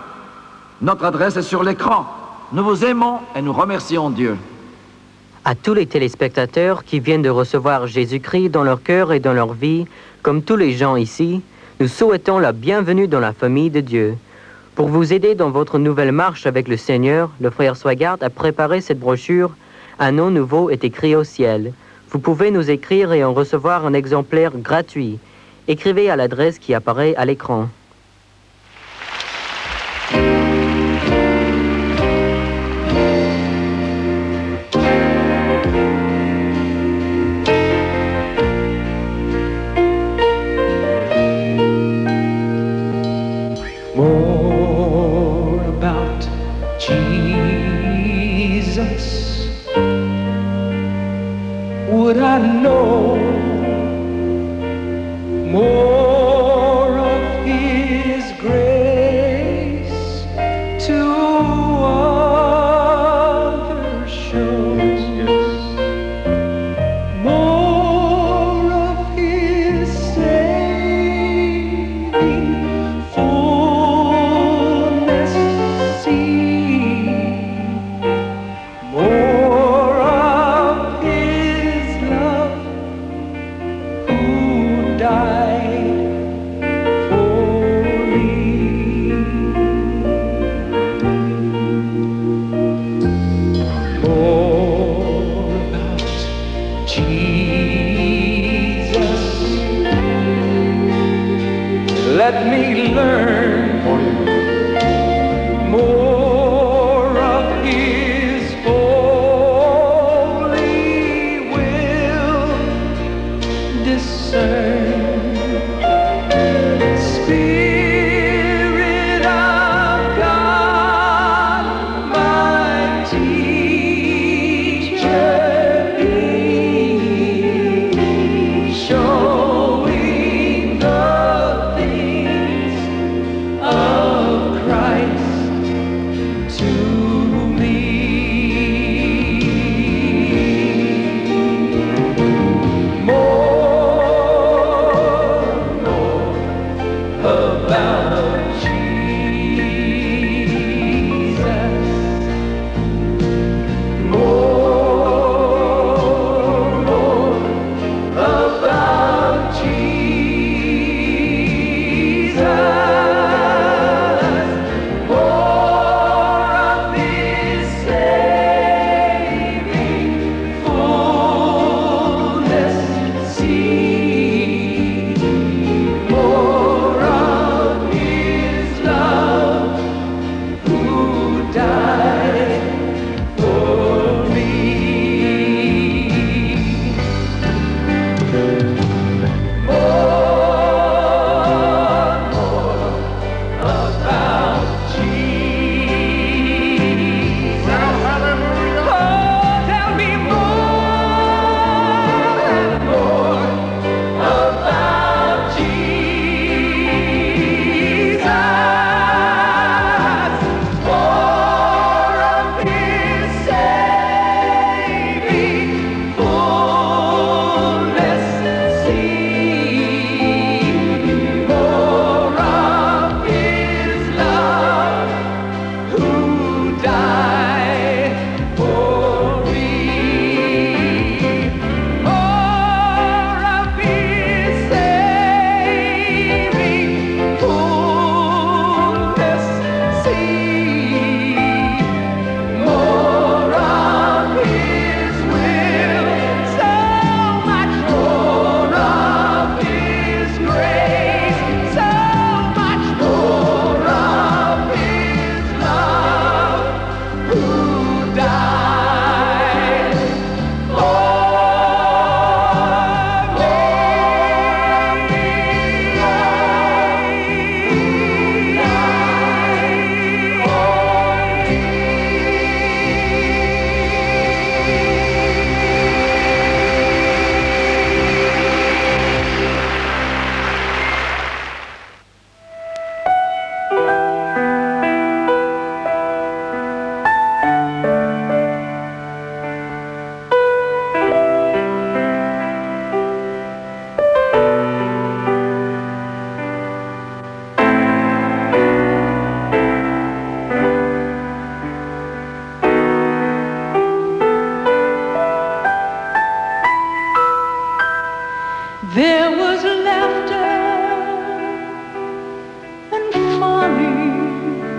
Notre adresse est sur l'écran. Nous vous aimons et nous remercions Dieu. À tous les téléspectateurs qui viennent de recevoir Jésus-Christ dans leur cœur et dans leur vie, comme tous les gens ici, nous souhaitons la bienvenue dans la famille de Dieu. Pour vous aider dans votre nouvelle marche avec le Seigneur, le frère Swigart a préparé cette brochure « Un nom nouveau est écrit au ciel ». Vous pouvez nous écrire et en recevoir un exemplaire gratuit. Écrivez à l'adresse qui apparaît à l'écran. More about Jesus would I know, more of His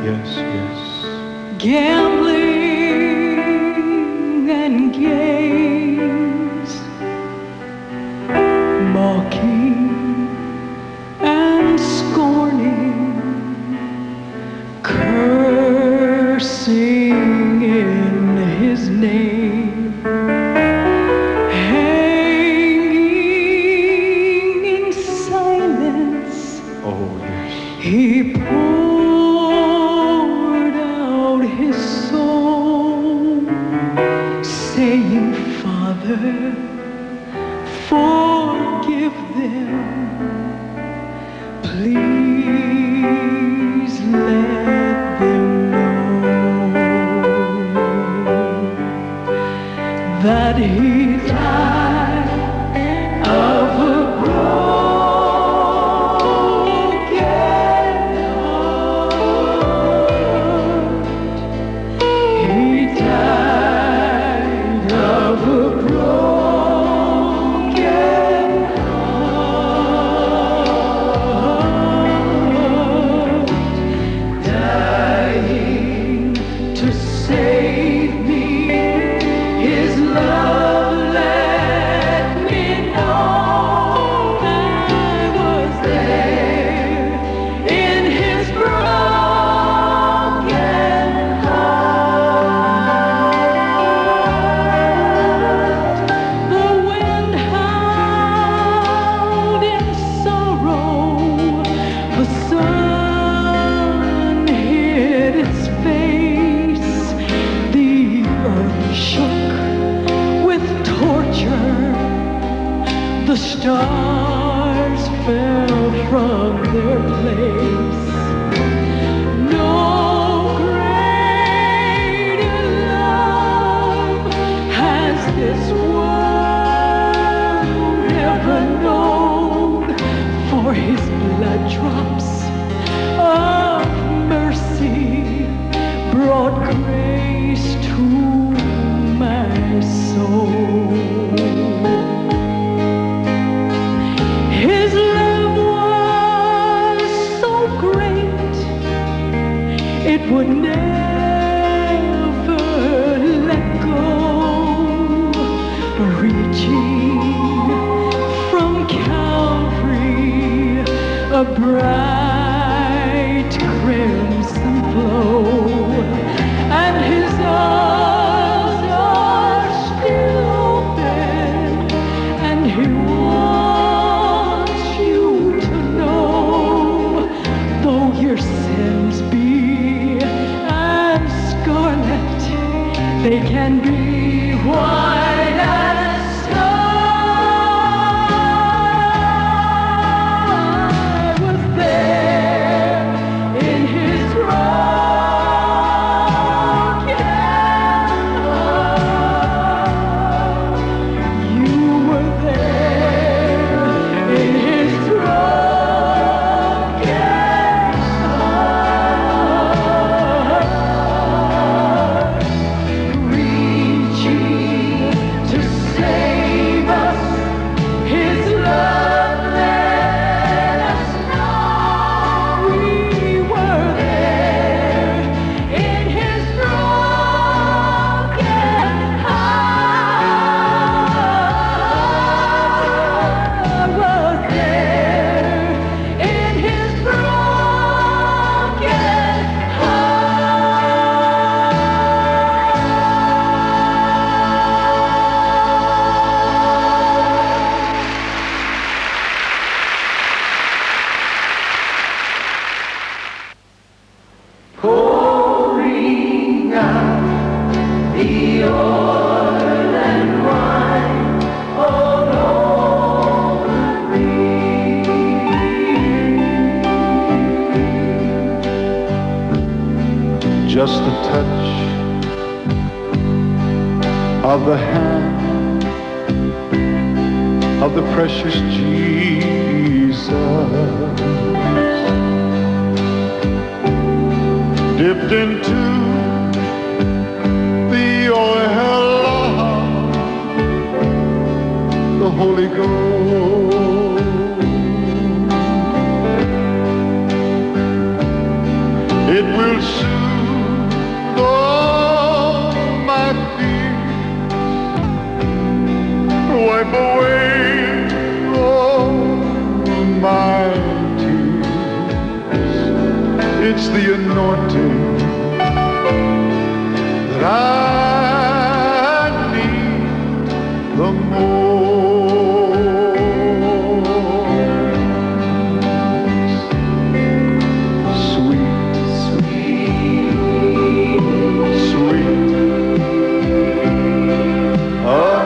yes, yes. Gambling and games, mocking and scorning, cursing in his name, hanging in silence. Oh, yes. He poured out his soul, saying, Father, forgive them. Please let them know that he died of a broken heart. He died of a broken heart, dying to save me. His love let me know I was there in his broken heart. The wind howled in sorrow, the sun hid its face, the earth shook with torture, the stars fell from their place. No greater love has this world ever known, for his blood drops of mercy brought grace to my soul. His love was so great, it would never let go, reaching from Calvary a bright crimson flow, and his arms are still open, and he wants you to know, though your sins be as scarlet, they can be white as snow. I was there in his broken heart. You were there in his broken heart, reaching to save us. His love let us know we were there in his broken heart. I was there in his broken pouring out the oil and wine all over me. Just a touch of the hand of the precious Jesus, dipped into the oil of the Holy Ghost. It will soothe all my fears, wipe away all my tears. It's the anointing that I need the most. Sweet, sweet, sweet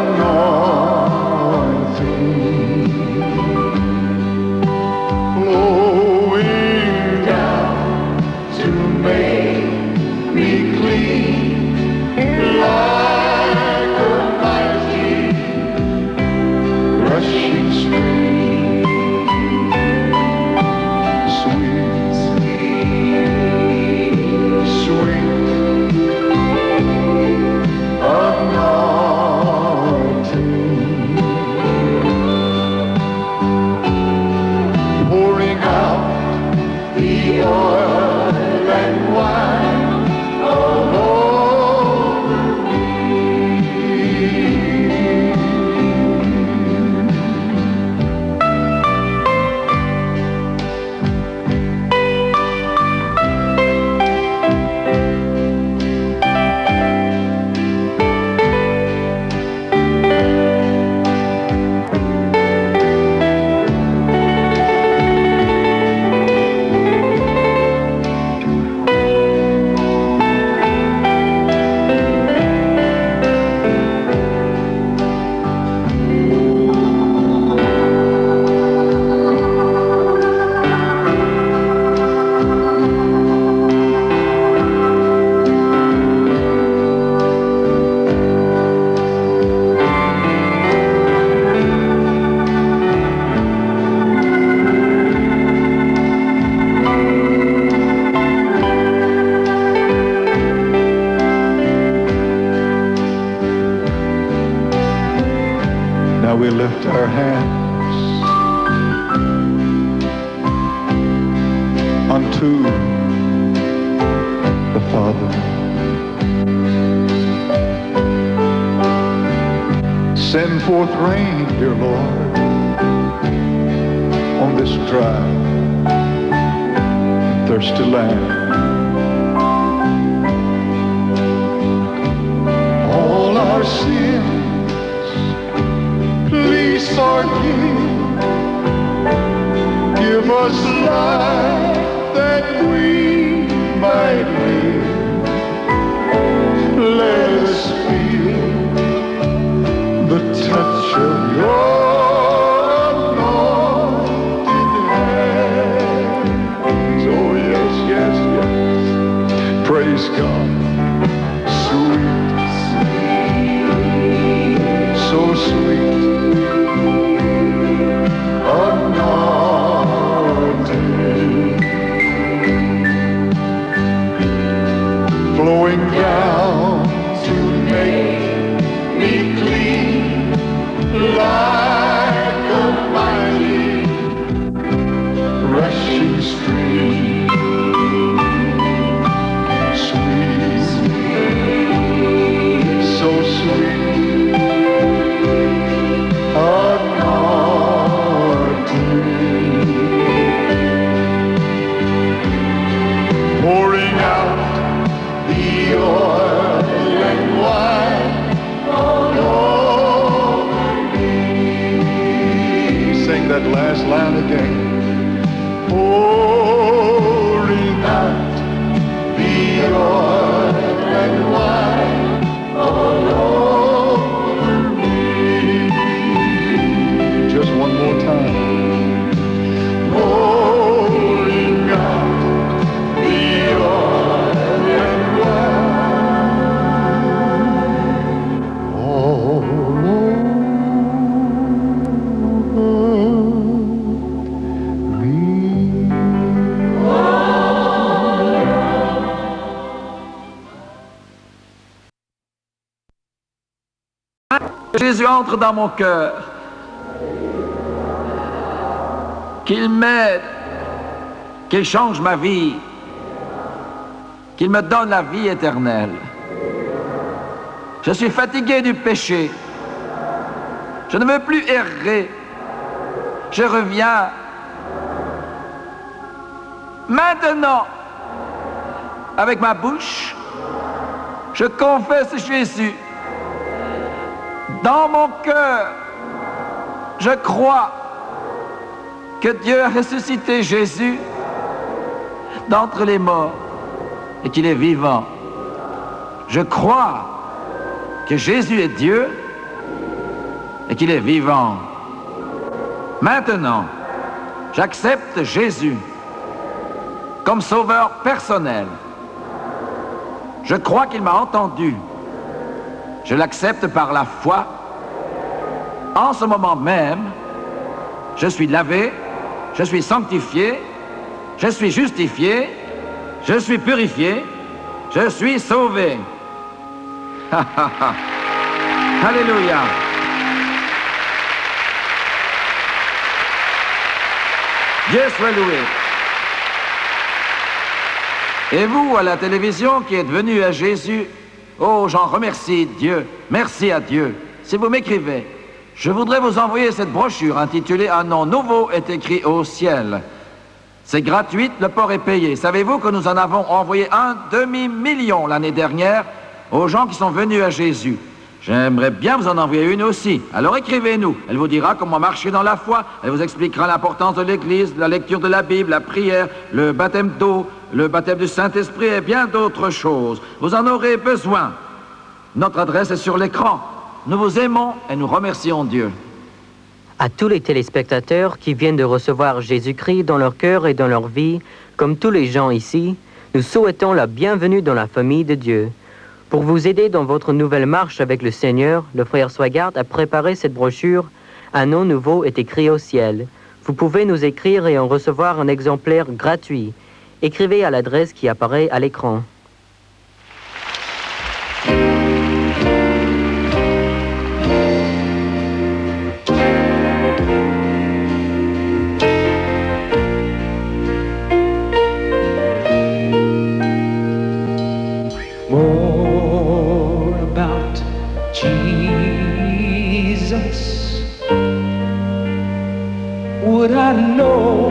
anointing flowing down to make me clean like a mighty rushing stream. Sweet, sweet anointing pouring out the oil and wine all over me. Now we lift our hands unto the Father. Send forth rain, dear Lord, on this dry, thirsty land. All our sins, please forgive. Give us life that we might live. Let us feel the touch of your anointed hands. Oh yes, yes, yes. Praise God. Sweet, so sweet anointing flowing down to make me clean like a mighty rushing stream. Sweet, so sweet anointing pouring out the oil and wine all over me. Sing that last line again. Pouring out the oil and wine all over me. Just one more time. Pouring out the oil and wine all over me. Jésus entre dans mon cœur, qu'il m'aide, qu'il change ma vie, qu'il me donne la vie éternelle. Je suis fatigué du péché. Je ne veux plus errer. Je reviens. Maintenant, avec ma bouche, je confesse Jésus. Dans mon cœur, je crois que Dieu a ressuscité Jésus d'entre les morts et qu'il est vivant. Je crois que Jésus est Dieu et qu'il est vivant. Maintenant, j'accepte Jésus comme sauveur personnel. Je crois qu'il m'a entendu. Je l'accepte par la foi. En ce moment même, je suis lavé, je suis sanctifié, je suis justifié, je suis purifié, je suis sauvé. Alléluia. Dieu soit loué. Et vous, à la télévision, qui êtes venus à Jésus, oh, j'en remercie Dieu. Merci à Dieu. Si vous m'écrivez, je voudrais vous envoyer cette brochure intitulée « Un nom nouveau est écrit au ciel ». C'est gratuit, le port est payé. Savez-vous que nous en avons envoyé 1 demi-million l'année dernière aux gens qui sont venus à Jésus? J'aimerais bien vous en envoyer une aussi. Alors écrivez-nous. Elle vous dira comment marcher dans la foi. Elle vous expliquera l'importance de l'Église, la lecture de la Bible, la prière, le baptême d'eau, le baptême du Saint-Esprit et bien d'autres choses. Vous en aurez besoin. Notre adresse est sur l'écran. Nous vous aimons et nous remercions Dieu. À tous les téléspectateurs qui viennent de recevoir Jésus-Christ dans leur cœur et dans leur vie, comme tous les gens ici, nous souhaitons la bienvenue dans la famille de Dieu. Pour vous aider dans votre nouvelle marche avec le Seigneur, le frère Swigart a préparé cette brochure « Un nom nouveau est écrit au ciel ». Vous pouvez nous écrire et en recevoir un exemplaire gratuit. Écrivez à l'adresse qui apparaît à l'écran. More about Jesus would I know,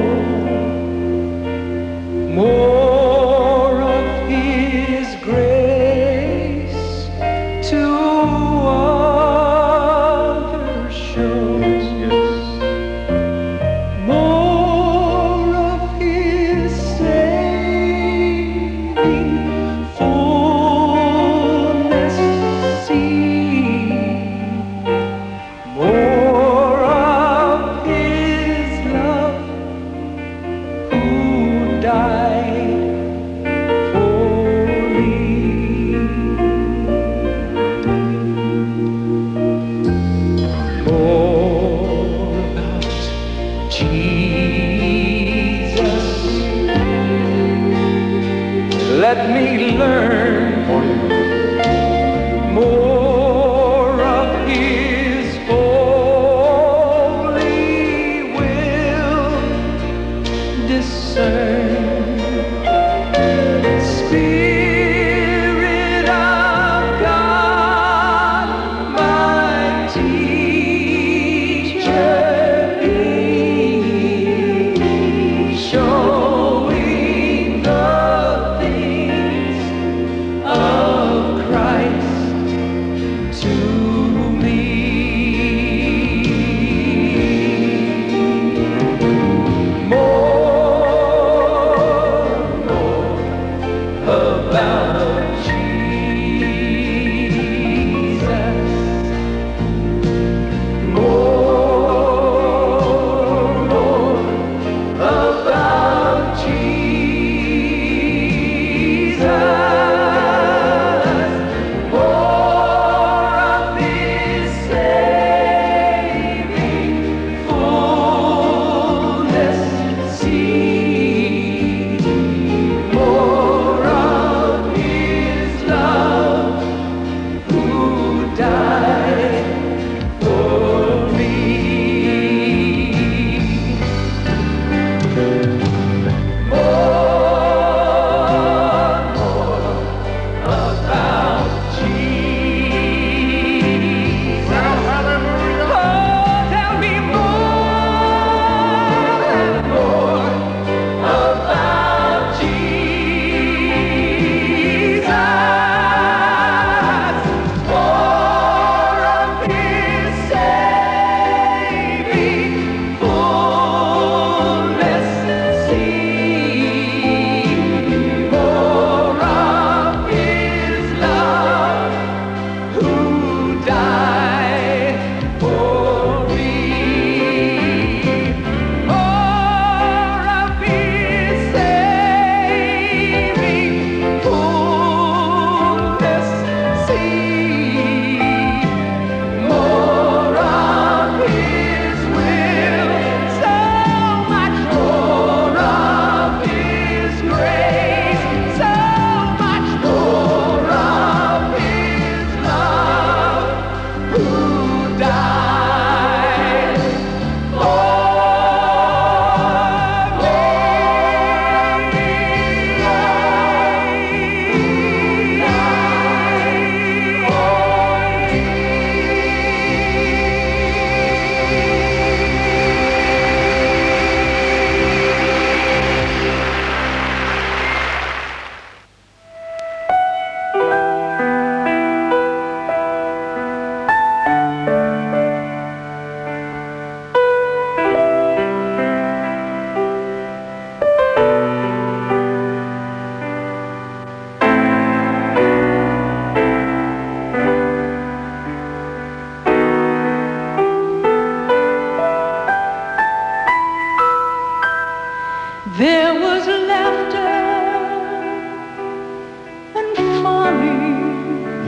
more of His grace to others show, more of His saving fullness see, more of His love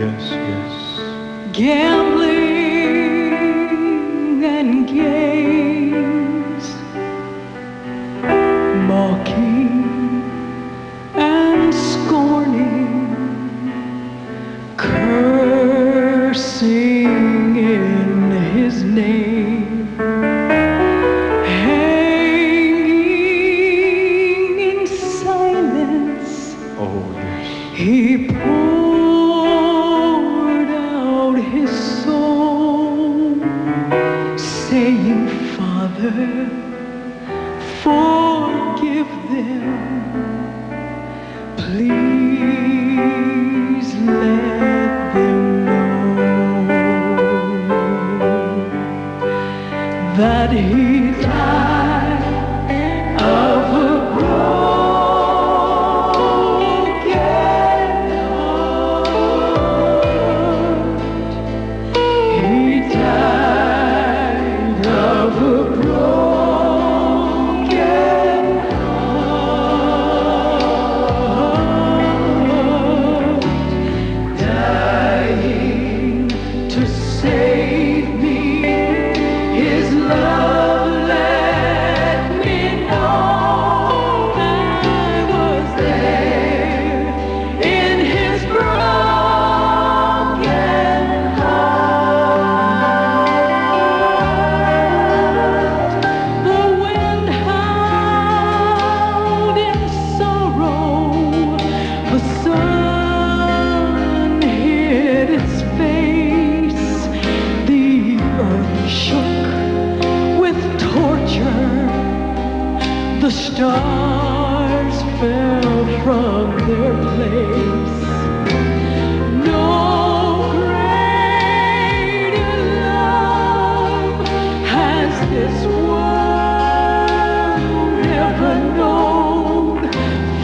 yes, yes. Gambling and games, mocking and scorning, cursing in his name, hanging in silence. Oh, yes. He poured out his soul, saying, Father, forgive them. Please let them know that he died of a broken heart. He died of a broken heart, dying to save me. His love let me know I was there in his broken heart. The wind howled in sorrow, the sun hid its face, the earth shook with torture, the stars fell from their place. No greater love has this world ever known,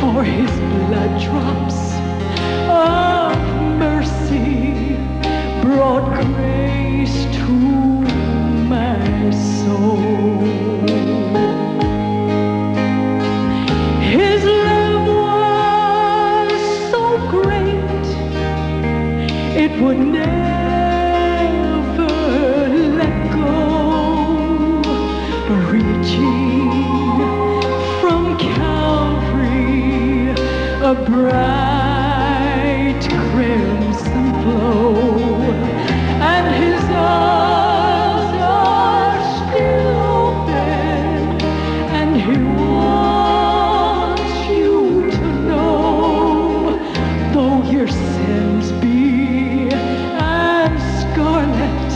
for his blood drops of mercy brought grace to my soul. His love was so great, it would never let go, reaching from Calvary, a bright crimson flow, and his arms are still open, and he wants you to know, though your sins be as scarlet,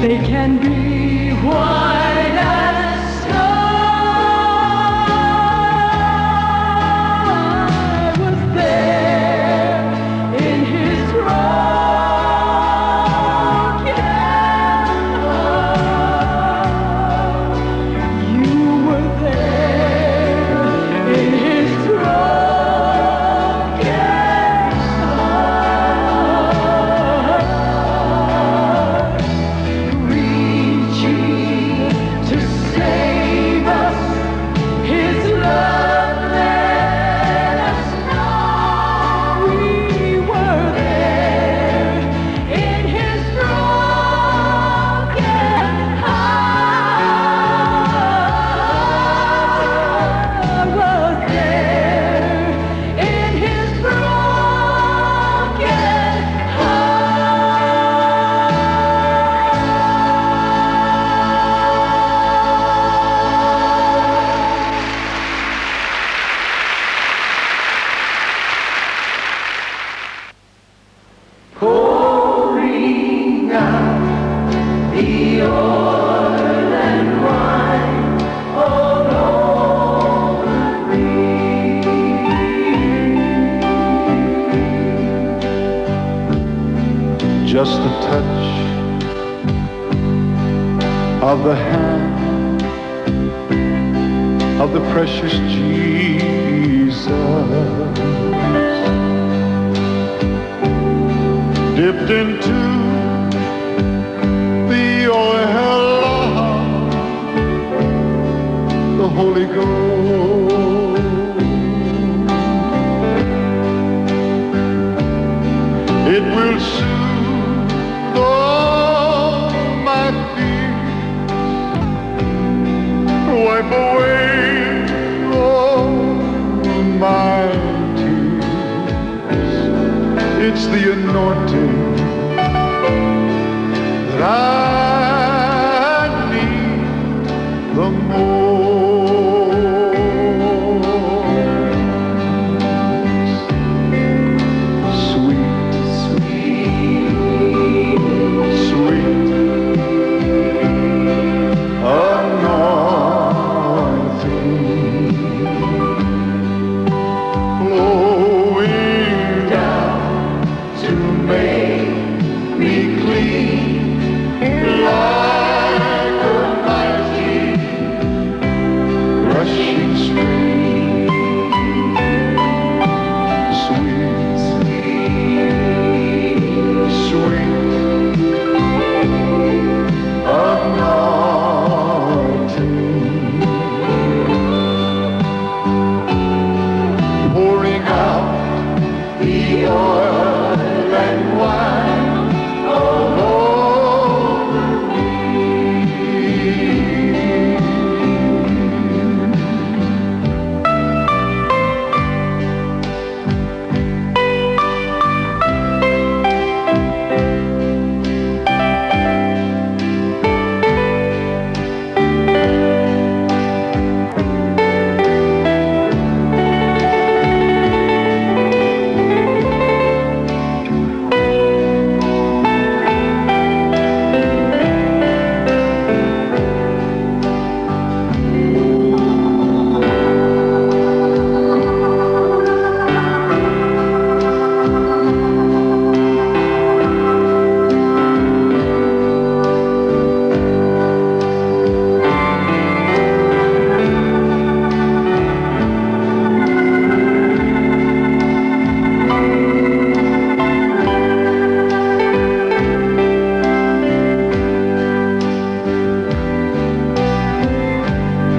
they can be white as snow. I was there in his broken heart. You were there in his broken heart, reaching to save us. His love let us know we were there in his broken heart. I was there in his broken pouring out the oil and wine all over me. Just a touch of the hand of the precious Jesus, dipped into the oil of the Holy Ghost. It will soothe all my fears, wipe away all my tears. It's the anointing that I need the most. Sweet, sweet, sweet anointing flowing down to make me clean like a mighty rushing stream. Sweet, sweet anointing pouring out the oil and wine all over me.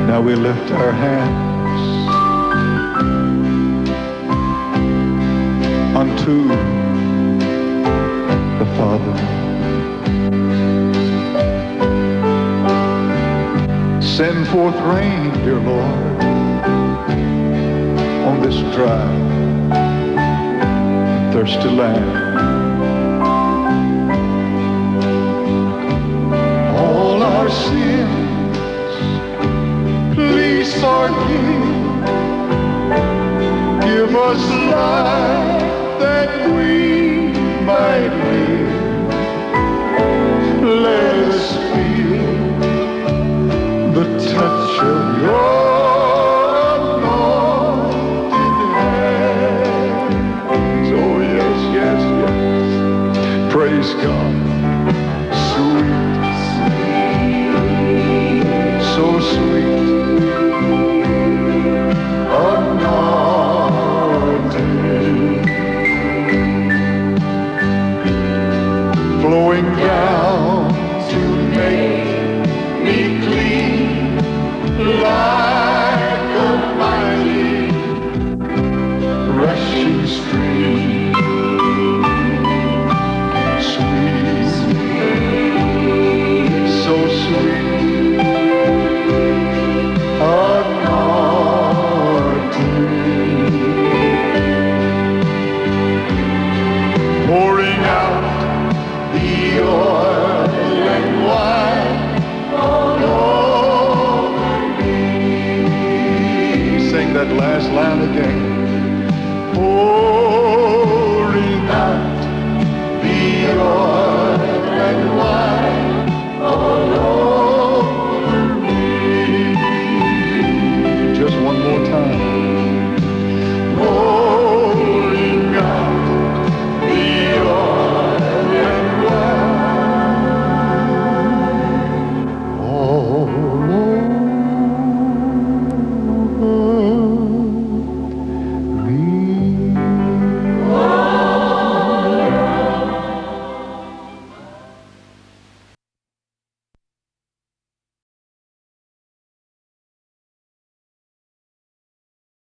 Now we lift our hands unto the Father. Send forth rain, dear Lord, on this dry, thirsty land. All our sins, please forgive. Give us life that we might live. Let us feel the touch of your anointed hands. Oh yes, yes, yes. Praise God. Sweet, so sweet. Flowing down to make me clean like a mighty rushing stream. Sweet, so sweet, anointing pouring out the oil and wine all over me. Sing that last line again.